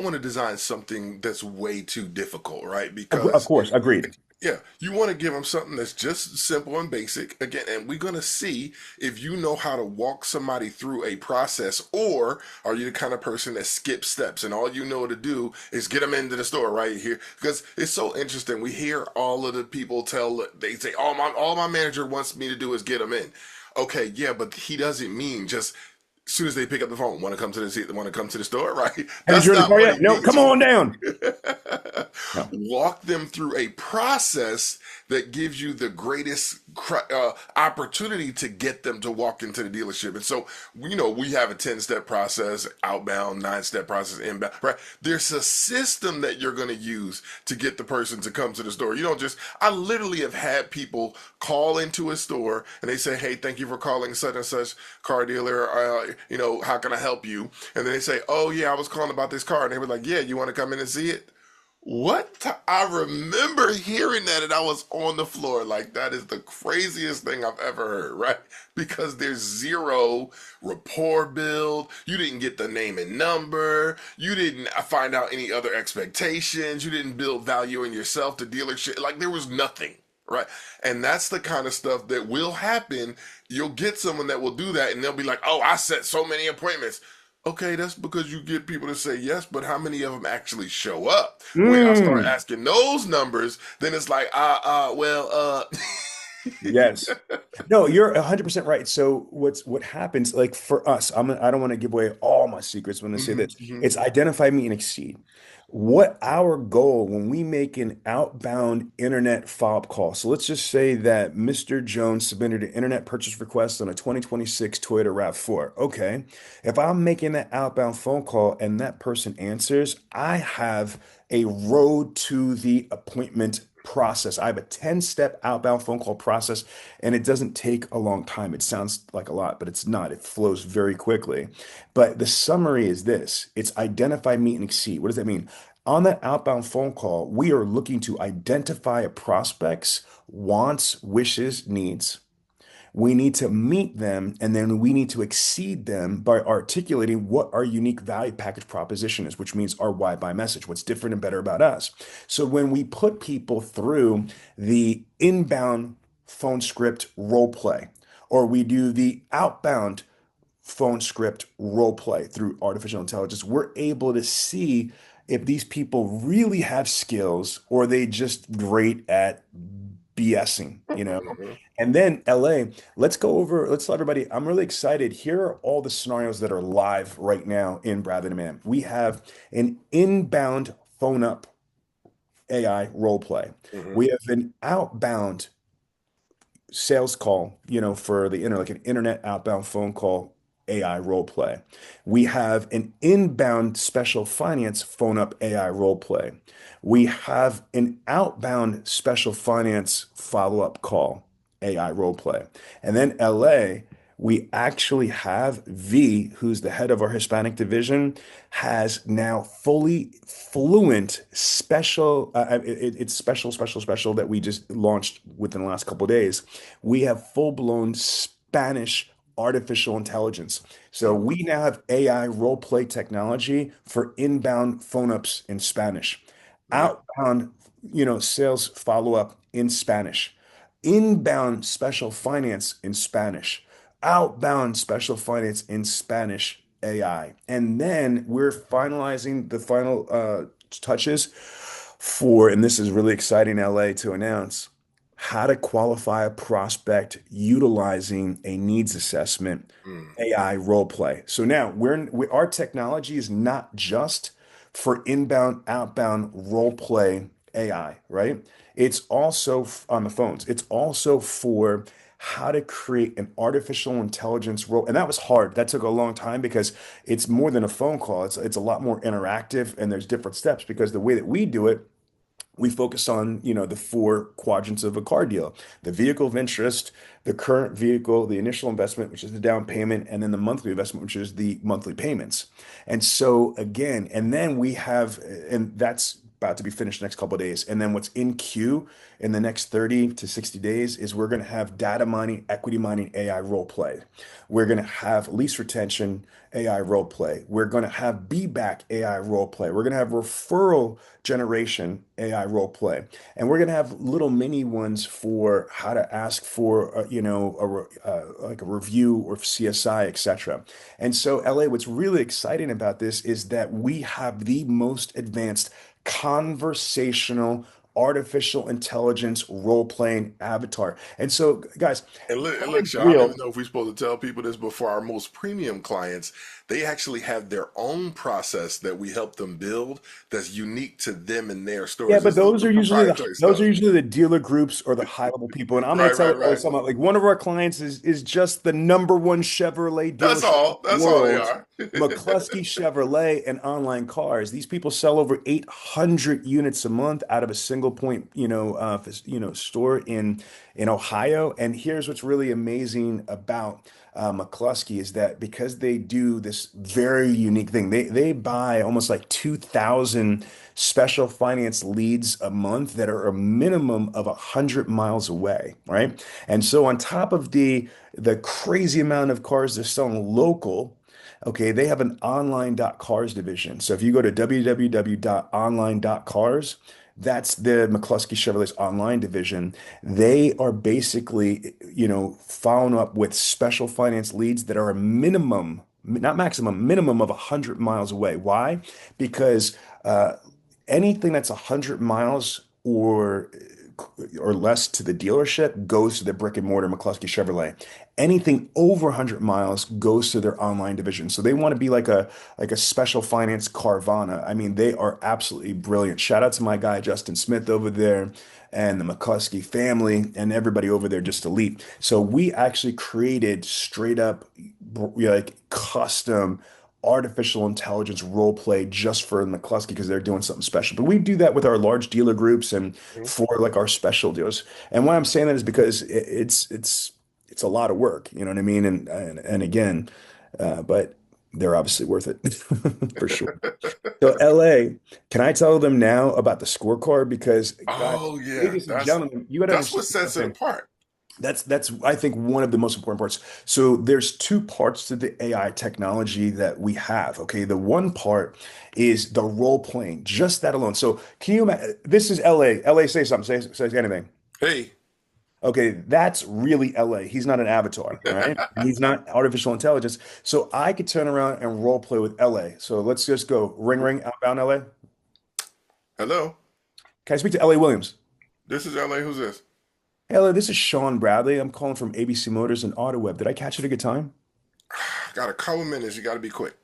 want to design something that's way too difficult, right? Of Because course, agreed. yeah, you want to give them something that's just simple and basic. Again, and we're going to see if you know how to walk somebody through a process, or are you the kind of person that skips steps and all you know to do is get them into the store right here? Because it's so interesting. We hear all of the people they say, all my manager wants me to do is get them in. Okay, yeah, but he doesn't mean just as soon as they pick up the phone, want to come to the seat, want to come to the store, right? Haven't That's you in the not car what yet? he No, means. come on down. No. Walk them through a process that gives you the greatest opportunity to get them to walk into the dealership. And so, we have a 10-step process, outbound, 9-step process, inbound, right? There's a system that you're going to use to get the person to come to the store. You don't just, I literally have had people call into a store and they say, hey, thank you for calling such and such car dealer. How can I help you? And then they say, oh, yeah, I was calling about this car. And they were like, yeah, you want to come in and see it? I remember hearing that and I was on the floor like that is the craziest thing I've ever heard, right? Because there's zero rapport build. You didn't get the name and number. You didn't find out any other expectations. You didn't build value in yourself, the dealership. Like there was nothing, right? And that's the kind of stuff that will happen. You'll get someone that will do that and they'll be like, oh, I set so many appointments. Okay, that's because you get people to say yes, but how many of them actually show up? When I start Mm, asking those numbers, then it's like, yes. No, you're 100% right. So what happens like for us, I don't want to give away all my secrets when I say Mhm, this. mhm, It's identify, meet, and exceed. What our goal when we make an outbound internet follow-up call. So let's just say that Mr. Jones submitted an internet purchase request on a 2026 Toyota RAV4. Okay. If I'm making that outbound phone call and that person answers, I have a road to the appointment process. I have a 10-step outbound phone call process, and it doesn't take a long time. It sounds like a lot, but it's not. It flows very quickly. But the summary is this: it's identify, meet, and exceed. What does that mean? On that outbound phone call, we are looking to identify a prospect's wants, wishes, needs. We need to meet them and then we need to exceed them by articulating what our unique value package proposition is, which means our why buy message, what's different and better about us. So when we put people through the inbound phone script role play, or we do the outbound phone script role play through artificial intelligence, we're able to see if these people really have skills or they just great at BSing. mhm. And then LA, let's tell everybody, I'm really excited. Here are all the scenarios that are live right now in Bradley Demand. We have an inbound phone up AI role play. Mhm. We have an outbound sales call, for the like an internet outbound phone call AI role play. We have an inbound special finance phone up AI role play. We have an outbound special finance follow up call AI role play. And then LA, we actually have V, who's the head of our Hispanic division, has now fully fluent it's special that we just launched within the last couple of days. We have full-blown Spanish artificial intelligence. So Mhm. we now have AI role play technology for inbound phone ups in Spanish, Yeah. outbound, sales follow up in Spanish, inbound special finance in Spanish, outbound special finance in Spanish AI. And then we're finalizing the final touches for, and this is really exciting, LA, to announce. how to qualify a prospect utilizing a needs assessment Mm. AI role play. So now our technology is not just for inbound, outbound role play AI, right? It's also on the phones. It's also for how to create an artificial intelligence role. And that was hard. That took a long time because it's more than a phone call. It's a lot more interactive and there's different steps because the way that we do it, we focus on, the four quadrants of a car deal: the vehicle of interest, the current vehicle, the initial investment, which is the down payment, and then the monthly investment, which is the monthly payments. And so again, and then we have, and that's about to be finished next couple of days. And then what's in queue in the next 30 to 60 days is we're going to have data mining, equity mining, AI role play. We're going to have lease retention, AI role play. We're going to have be back AI role play. We're going to have referral generation AI role play. And we're going to have little mini ones for how to ask for, like a review or CSI, etc. And so, LA, what's really exciting about this is that we have the most advanced conversational artificial intelligence role playing avatar. And so, guys, And look, LA's Sean, I don't real. even know if we're supposed to tell people this, but for our most premium clients, they actually have their own process that we help them build that's unique to them and their Yeah, stores. but It's the proprietary those are stuff. usually the dealer groups or the high level people. And I'm going to Right, tell right, it right. something like one of our clients is just the number one Chevrolet That's dealership all. in the That's all they world, are. McCluskey Chevrolet and online cars. These people sell over 800 units a month out of a single point, store in Ohio. And here's what's really amazing about McCluskey is that because they do this very unique thing, they buy almost like 2,000 special finance leads a month that are a minimum of 100 miles away, right? And so on top of the crazy amount of cars they're selling local, okay, they have an online.cars division. So if you go to www.online.cars, that's the McCluskey Chevrolet's online division. They are basically, following up with special finance leads that are a minimum, not maximum, minimum of 100 miles away. Why? Because anything that's 100 miles or less to the dealership goes to the brick and mortar McCluskey Chevrolet. Anything over 100 miles goes to their online division. So they want to be like a special finance Carvana. I mean, they are absolutely brilliant. Shout out to my guy Justin Smith over there and the McCluskey family and everybody over there, just elite. So we actually created straight up like custom artificial intelligence role play just for McCluskey because they're doing something special. But we do that with our large dealer groups and for like our special deals. And why I'm saying that is because it's a lot of work, you know what I mean? And again, but they're obviously worth it for sure. So LA, can I tell them now about the scorecard? Because guys, Oh yeah, ladies and gentlemen, you got to that's what understand sets it something. apart. That's I think one of the most important parts. So there's two parts to the AI technology that we have. Okay, the one part is the role playing, just that alone. So can you imagine? This is LA. LA, say something. Say anything. Hey, Okay, that's really LA. He's not an avatar, all right? He's not artificial intelligence. So I could turn around and role play with LA. So let's just go ring ring outbound LA. hello. Can I speak to LA Williams? This is LA. Who's this? Hello, this is Sean Bradley. I'm calling from ABC Motors and AutoWeb. Did I catch you at a good time? Got a couple minutes. You got to be quick.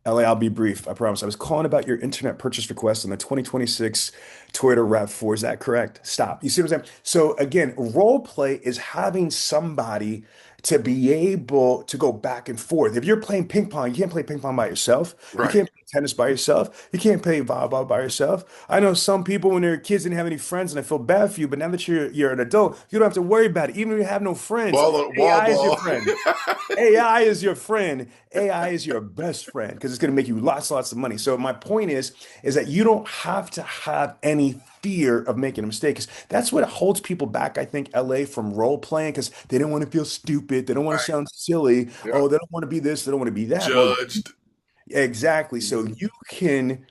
LA, I'll be brief. I promise. I was calling about your internet purchase request on the 2026 Toyota RAV4. Is that correct? Stop. You see what I'm saying? So again, role play is having somebody to be able to go back and forth. If you're playing ping pong, you can't play ping pong by yourself. You Right. can't play tennis by yourself. You can't play volleyball by yourself. I know some people when they were kids didn't have any friends, and I feel bad for you. But now that you're an adult, you don't have to worry about it. Even if you have no friends, Ball, AI is your ball. friend. AI is your friend. AI is your best friend because it's going to make you lots of money. So my point is that you don't have to have any fear of making a mistake. 'Cause that's what holds people back, I think, LA from role playing because they don't want to feel stupid. They don't want to Right. sound silly. Yep. Oh, they don't want to be this. They don't want to be that. Well, Judged. exactly. So Mhm. you can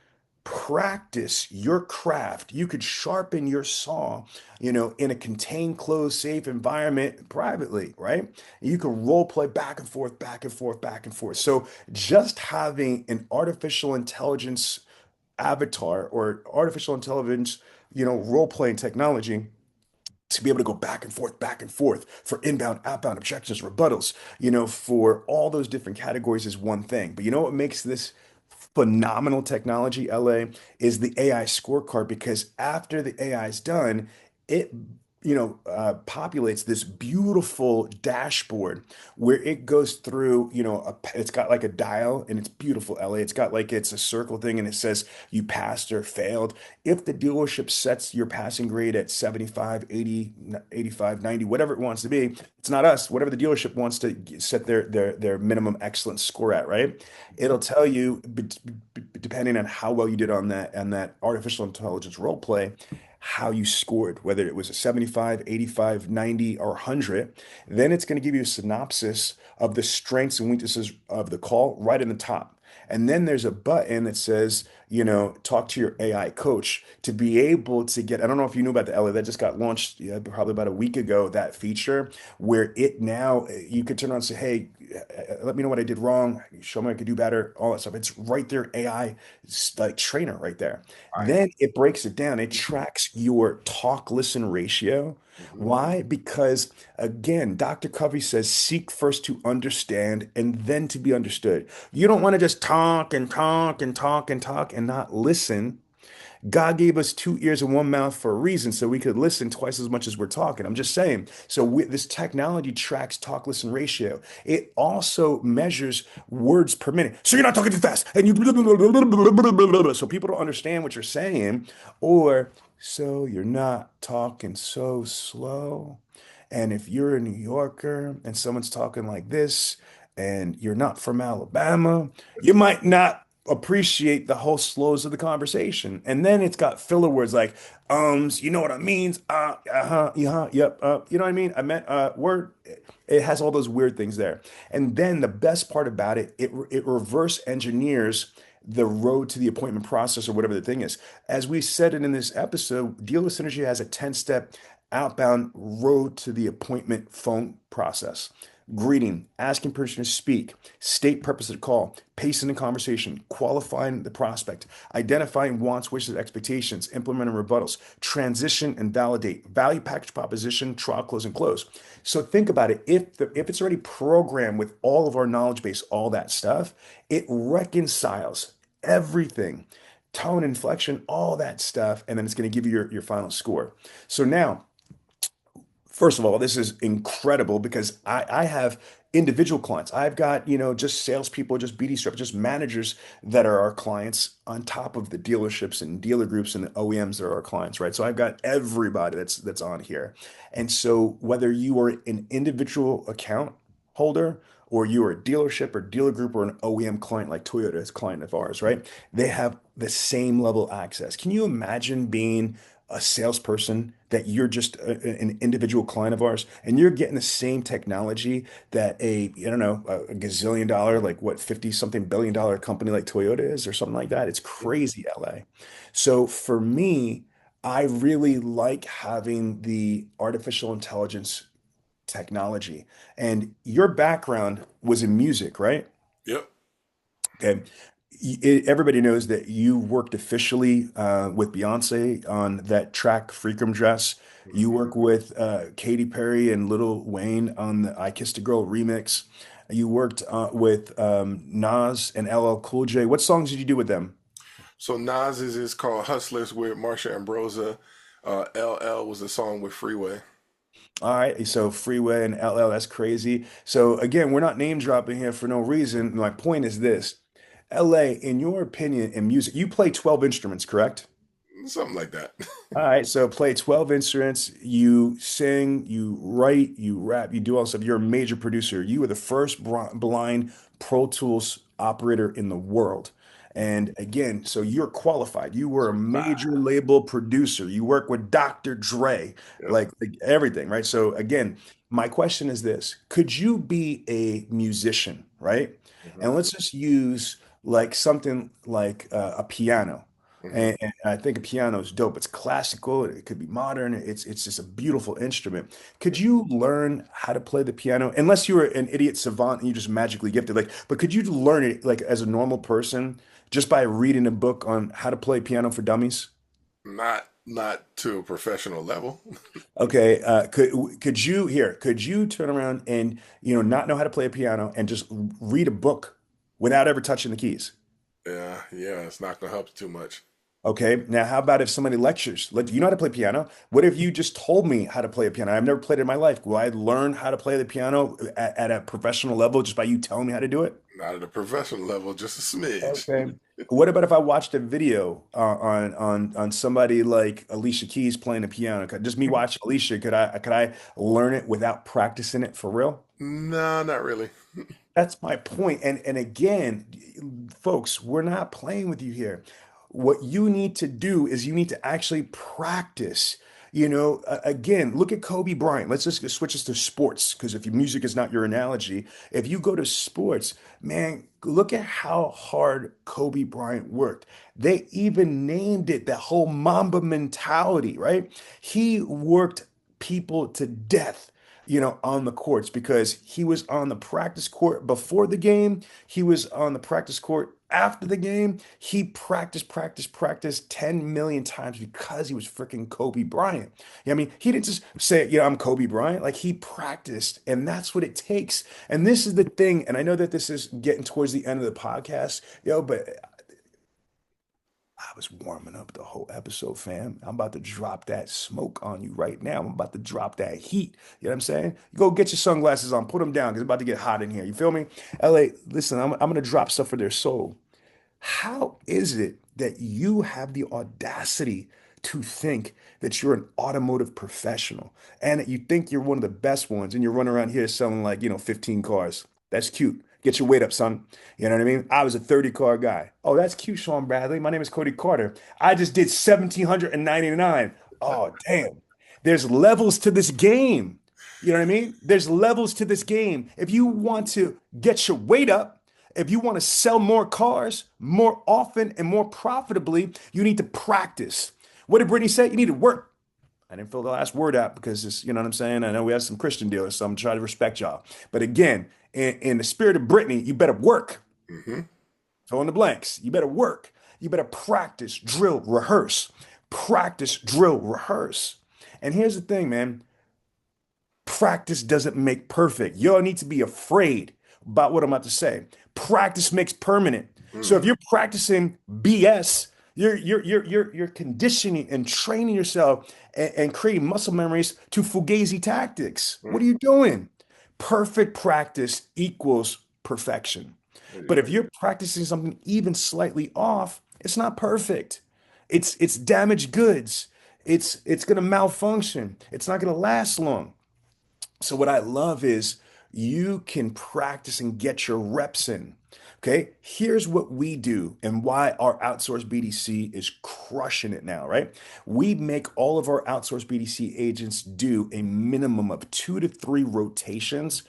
practice your craft. You could sharpen your saw, in a contained, closed, safe environment privately, right? You can role play back and forth, back and forth, back and forth. So just having an artificial intelligence avatar or artificial intelligence, role playing technology to be able to go back and forth for inbound, outbound objections, rebuttals, for all those different categories is one thing. But you know what makes this phenomenal technology, LA, is the AI scorecard because after the AI is done, it populates this beautiful dashboard where it goes through, it's got like a dial and it's beautiful, LA. It's got like it's a circle thing and it says you passed or failed. If the dealership sets your passing grade at 75, 80, 85, 90, whatever it wants to be, it's not us, whatever the dealership wants to set their minimum excellence score at, right? It'll tell you, depending on how well you did on that artificial intelligence role play, how you scored, whether it was a 75, 85, 90, or 100. Then it's going to give you a synopsis of the strengths and weaknesses of the call right in the top. And then there's a button that says, talk to your AI coach to be able to get, I don't know if you knew about the LA that just got launched, yeah, probably about a week ago, that feature where it now, you could turn on and say, hey, let me know what I did wrong, show me what I could do better, all that stuff. It's right there, AI like trainer right there. Nice. Then it breaks it down. It tracks your talk listen ratio. Mhm. Why? Because again, Dr. Covey says seek first to understand and then to be understood. You don't want to just talk and talk and talk and talk and not listen. God gave us two ears and one mouth for a reason, so we could listen twice as much as we're talking. I'm just saying. So this technology tracks talk listen ratio. It also measures words per minute. So you're not talking too fast, and you so people don't understand what you're saying, or so you're not talking so slow. And if you're a New Yorker and someone's talking like this, and you're not from Alabama, you might not appreciate the whole slows of the conversation. And then it's got filler words like you know what I mean? Uh-huh, yeah, yep, you know what I mean? I meant word. It has all those weird things there. And then the best part about it, it reverse engineers the road to the appointment process or whatever the thing is. As we said it in this episode, Dealer Synergy has a 10-step outbound road to the appointment phone process. Greeting, asking permission to speak, state purpose of the call, pacing the conversation, qualifying the prospect, identifying wants, wishes, expectations, implementing rebuttals, transition and validate, value package proposition, trial, close, and close. So think about it. If it's already programmed with all of our knowledge base, all that stuff, it reconciles everything, tone, inflection, all that stuff, and then it's going to give you your final score. So now, first of all, this is incredible because I have individual clients. I've got, just salespeople, just BD stuff, just managers that are our clients on top of the dealerships and dealer groups and the OEMs that are our clients, right? So I've got everybody that's on here. And so whether you are an individual account holder or you are a dealership or dealer group or an OEM client like Toyota is a client of ours, right? They have the same level access. Can you imagine being a salesperson that you're just an individual client of ours and you're getting the same technology that I don't know, a gazillion dollar, like what, 50 something billion dollar company like Toyota is or something like that? It's crazy, LA. So for me, I really like having the artificial intelligence technology. And your background was in music, right? Yep. Okay. Everybody knows that you worked officially with Beyonce on that track Freakum Dress. You Mhm. work with Katy Perry and Lil Wayne on the I Kissed a Girl remix. You worked with Nas and LL Cool J. What songs did you do with them? So Nas's is called Hustlers with Marsha Ambrosia. LL was a song with Freeway. All right, so Freeway and LL, that's crazy. So again, we're not name dropping here for no reason. My point is this. LA, in your opinion, in music, you play 12 instruments, correct? Something like that. All right, so play 12 instruments, you sing, you write, you rap, you do all this stuff. You're a major producer. You were the first blind Pro Tools operator in the world. And again, so you're qualified. You were a major label producer. You work with Dr. Dre, Yep. like everything, right? So again, my question is this: could you be a musician, right? Hmm. And let's just use like something like a piano. Hmm. And I think a piano is dope. It's classical. It could be modern. It's just a beautiful instrument. Could you learn how to play the piano? Unless you were an idiot savant and you just magically gifted, like, but could you learn it like as a normal person just by reading a book on how to play piano for dummies? Not Not to a professional level. Okay, could you turn around and not know how to play a piano and just read a book without ever touching the keys? Yeah, yeah, it's not gonna help too much. Okay, now how about if somebody lectures? Like, you know how to play piano? What if you just told me how to play a piano? I've never played it in my life. Will I learn how to play the piano at a professional level just by you telling me how to do it? Not at a professional level, just a smidge. Okay. What about if I watched a video on somebody like Alicia Keys playing the piano? Just me watch Alicia, could I learn it without practicing it for real? No, not really. That's my point. And again, folks, we're not playing with you here. What you need to do is you need to actually practice. Again, look at Kobe Bryant. Let's just switch this to sports, because if your music is not your analogy, if you go to sports, man, look at how hard Kobe Bryant worked. They even named it the whole Mamba mentality, right? He worked people to death, on the courts, because he was on the practice court before the game. He was on the practice court after the game. He practiced 10 million times because he was freaking Kobe Bryant. I mean, he didn't just say, I'm Kobe Bryant. Like, he practiced, and that's what it takes. And this is the thing. And I know that this is getting towards the end of the podcast, but I was warming up the whole episode, fam. I'm about to drop that smoke on you right now. I'm about to drop that heat. You know what I'm saying? You go get your sunglasses on, put them down, because it's about to get hot in here. You feel me? LA, listen, I'm going to drop stuff for their soul. How is it that you have the audacity to think that you're an automotive professional and that you think you're one of the best ones, and you're running around here selling, like, 15 cars? That's cute. Get your weight up, son. You know what I mean? I was a 30 car guy. Oh, that's cute, Sean Bradley. My name is Cody Carter. I just did 1,799. Oh, damn. There's levels to this game. You know what I mean? There's levels to this game. If you want to get your weight up, if you want to sell more cars more often and more profitably, you need to practice. What did Brittany say? You need to work. I didn't fill the last word out because it's, you know what I'm saying? I know we have some Christian dealers, so I'm trying to respect y'all. But again, in the spirit of Brittany, you better work. Hmm. Fill in the blanks. You better work. You better practice, drill, rehearse. Practice, drill, rehearse. And here's the thing, man. Practice doesn't make perfect. You don't need to be afraid about what I'm about to say. Practice makes permanent. So if you're practicing BS, you're conditioning and training yourself and creating muscle memories to fugazi tactics. What are you doing? Perfect practice equals perfection. But if you're practicing something even slightly off, it's not perfect. It's damaged goods. It's going to malfunction. It's not going to last long. So what I love is you can practice and get your reps in. Okay, here's what we do and why our outsourced BDC is crushing it now, right? We make all of our outsourced BDC agents do a minimum of 2 to 3 rotations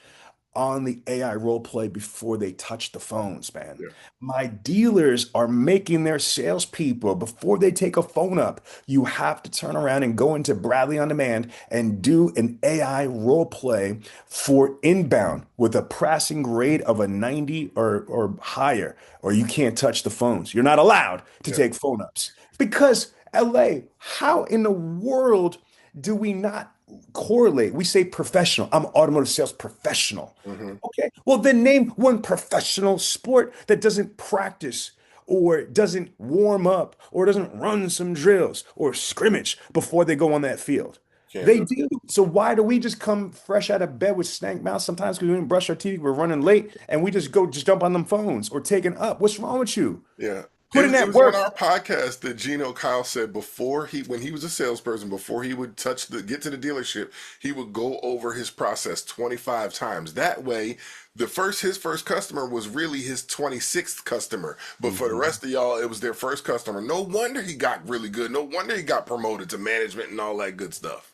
on the AI role play before they touch the phones, man. Yeah. My dealers are making their salespeople, before they take a phone up, you have to turn around and go into Bradley On Demand and do an AI role play for inbound with a passing grade of a 90 or higher, or you can't touch the phones. You're not allowed to Yeah. take phone ups because LA, how in the world do we not correlate? We say professional. I'm an automotive sales professional. Hmm. Okay. Well, then name one professional sport that doesn't practice or doesn't warm up or doesn't run some drills or scrimmage before they go on that field. Can't They do do. So why do we just come fresh out of bed with stank mouth sometimes because we didn't brush our teeth, we're running late, and we just jump on them phones or taking up? What's wrong with you? it. Yeah. Put in It that was on work. our podcast that Gino Kyle said when he was a salesperson, before he would get to the dealership, he would go over his process 25 times. That way, his first customer was really his 26th customer. But for the Mhm. rest of y'all, it was their first customer. No wonder he got really good. No wonder he got promoted to management and all that good stuff.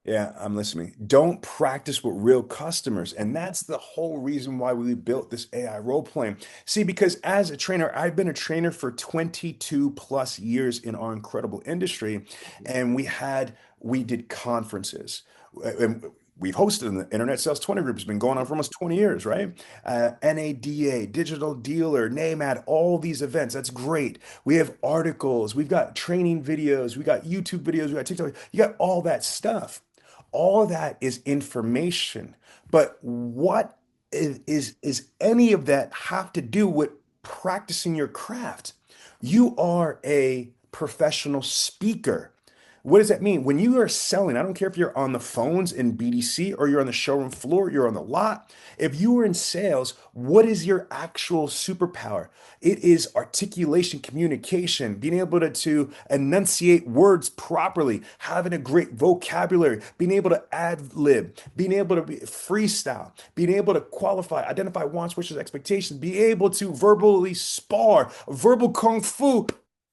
Yeah, I'm listening. Don't practice with real customers. And that's the whole reason why we built this AI role playing. See, because as a trainer, I've been a trainer for 22 plus years in our incredible industry. And we did conferences. And we've hosted in the Internet Sales 20 group. It's been going on for almost 20 years, right? NADA, Digital Dealer, NAMAD, all these events. That's great. We have articles, we've got training videos, we got YouTube videos, we got TikTok. You got all that stuff. All that is information. But what is any of that have to do with practicing your craft? You are a professional speaker. What does that mean? When you are selling, I don't care if you're on the phones in BDC or you're on the showroom floor, you're on the lot. If you are in sales, what is your actual superpower? It is articulation, communication, being able to enunciate words properly, having a great vocabulary, being able to ad lib, being able to be freestyle, being able to qualify, identify wants, wishes, expectations, be able to verbally spar, verbal kung fu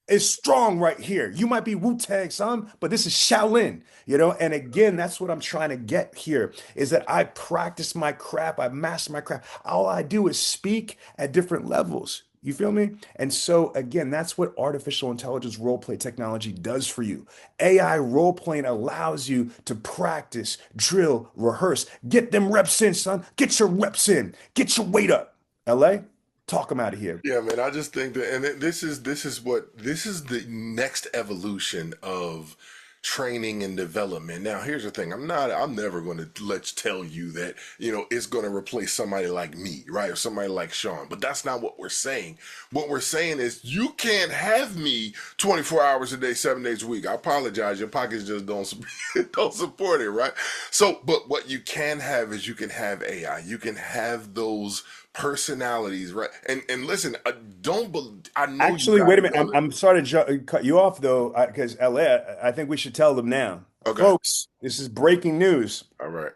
is strong right here. You might be Wu-Tang, son, but this is Shaolin, you know? And again, that's what I'm trying to get here is that I practice my craft, I master my craft. All I do is speak at different levels. You feel me? And so again, that's what artificial intelligence role play technology does for you. AI role playing allows you to practice, drill, rehearse, get them reps in, son. Get your reps in. Get your weight up. LA, talk them out of here. Yeah, man. I just think that, and this is the next evolution of training and development. Now, here's the thing: I'm never going to tell you that it's going to replace somebody like me, right, or somebody like Sean. But that's not what we're saying. What we're saying is you can't have me 24 hours a day, 7 days a week. I apologize, your pockets just don't support it, right? So, but what you can have is you can have AI. You can have those personalities, right? And listen, I know you Actually, got wait a it, minute. brother. I'm sorry to cut you off though, because LA, I think we should tell them now. Okay, Folks, this is breaking news. all right.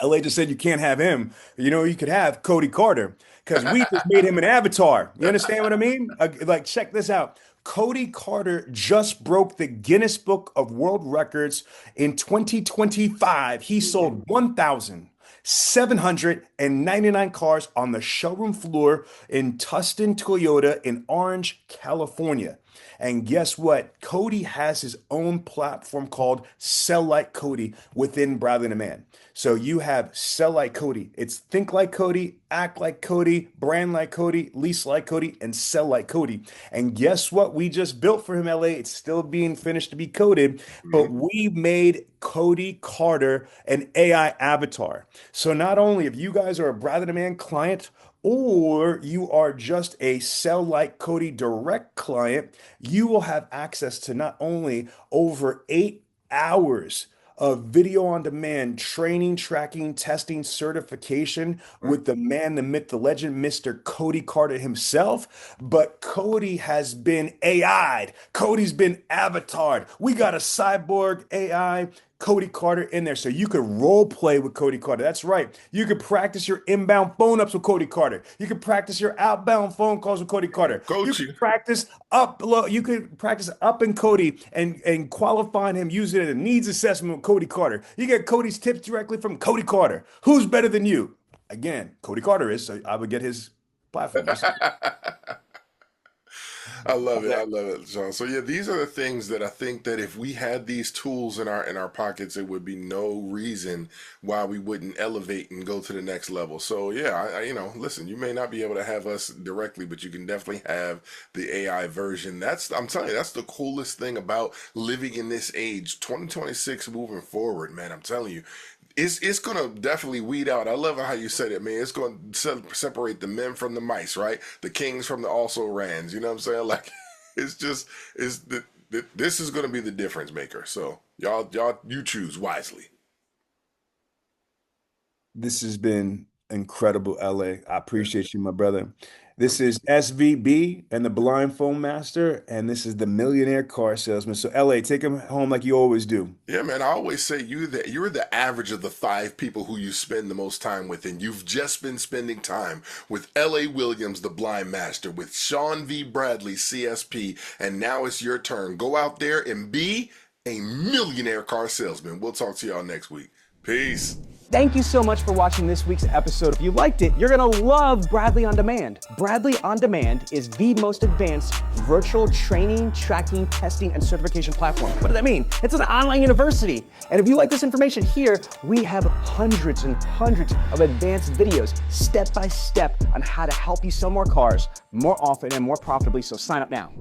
LA just said you can't have him. You know, you could have Cody Carter because we just made him an avatar. You understand what I mean? Like, check this out. Cody Carter just broke the Guinness Book of World Records in 2025. He sold 1,799 cars on the showroom floor in Tustin Toyota in Orange, California. And guess what? Cody has his own platform called Sell Like Cody within Bradley and a Man. So you have Sell Like Cody. It's think like Cody, act like Cody, brand like Cody, lease like Cody, and sell like Cody. And guess what? We just built for him, LA. It's still being finished to be coded, but Mhm. we made Cody Carter an AI avatar. So not only if you guys are a Bradley and a Man client, or you are just a Sell Like Cody direct client, you will have access to not only over 8 hours of video on demand training, tracking, testing, certification with the man, the myth, the legend, Mr. Cody Carter himself. But Cody has been AI'd. Cody's been avatared. We got a cyborg AI Cody Carter in there. So you could role play with Cody Carter. That's right. You could practice your inbound phone ups with Cody Carter. You could practice your outbound phone calls with Cody Carter. You Coach could you. practice you could practice up in Cody and qualifying him using it in a needs assessment with Cody Carter. You get Cody's tips directly from Cody Carter. Who's better than you? Again, Cody Carter is, so I would get his platform. I love it. I love it, Sean. So yeah, these are the things that I think that if we had these tools in our pockets, it would be no reason why we wouldn't elevate and go to the next level. So yeah, listen, you may not be able to have us directly, but you can definitely have the AI version. I'm telling you, that's the coolest thing about living in this age, 2026 moving forward, man. I'm telling you. It's gonna definitely weed out. I love how you said it, man. It's gonna separate the men from the mice, right? The kings from the also rans. You know what I'm saying? Like, this is gonna be the difference maker. So you choose wisely. This has been incredible, LA. I appreciate you, my brother. This is SVB and the Blind Phone Master, and this is the Millionaire Car Salesman. So, LA, take him home like you always do. Yeah, man. I always say you're the average of the 5 people who you spend the most time with, and you've just been spending time with L.A. Williams, the Blind Master, with Sean V. Bradley, CSP, and now it's your turn. Go out there and be a millionaire car salesman. We'll talk to y'all next week. Peace. Thank you so much for watching this week's episode. If you liked it, you're gonna love Bradley On Demand. Bradley On Demand is the most advanced virtual training, tracking, testing, and certification platform. What does that mean? It's an online university. And if you like this information here, we have hundreds and hundreds of advanced videos, step by step, on how to help you sell more cars more often and more profitably, so sign up now.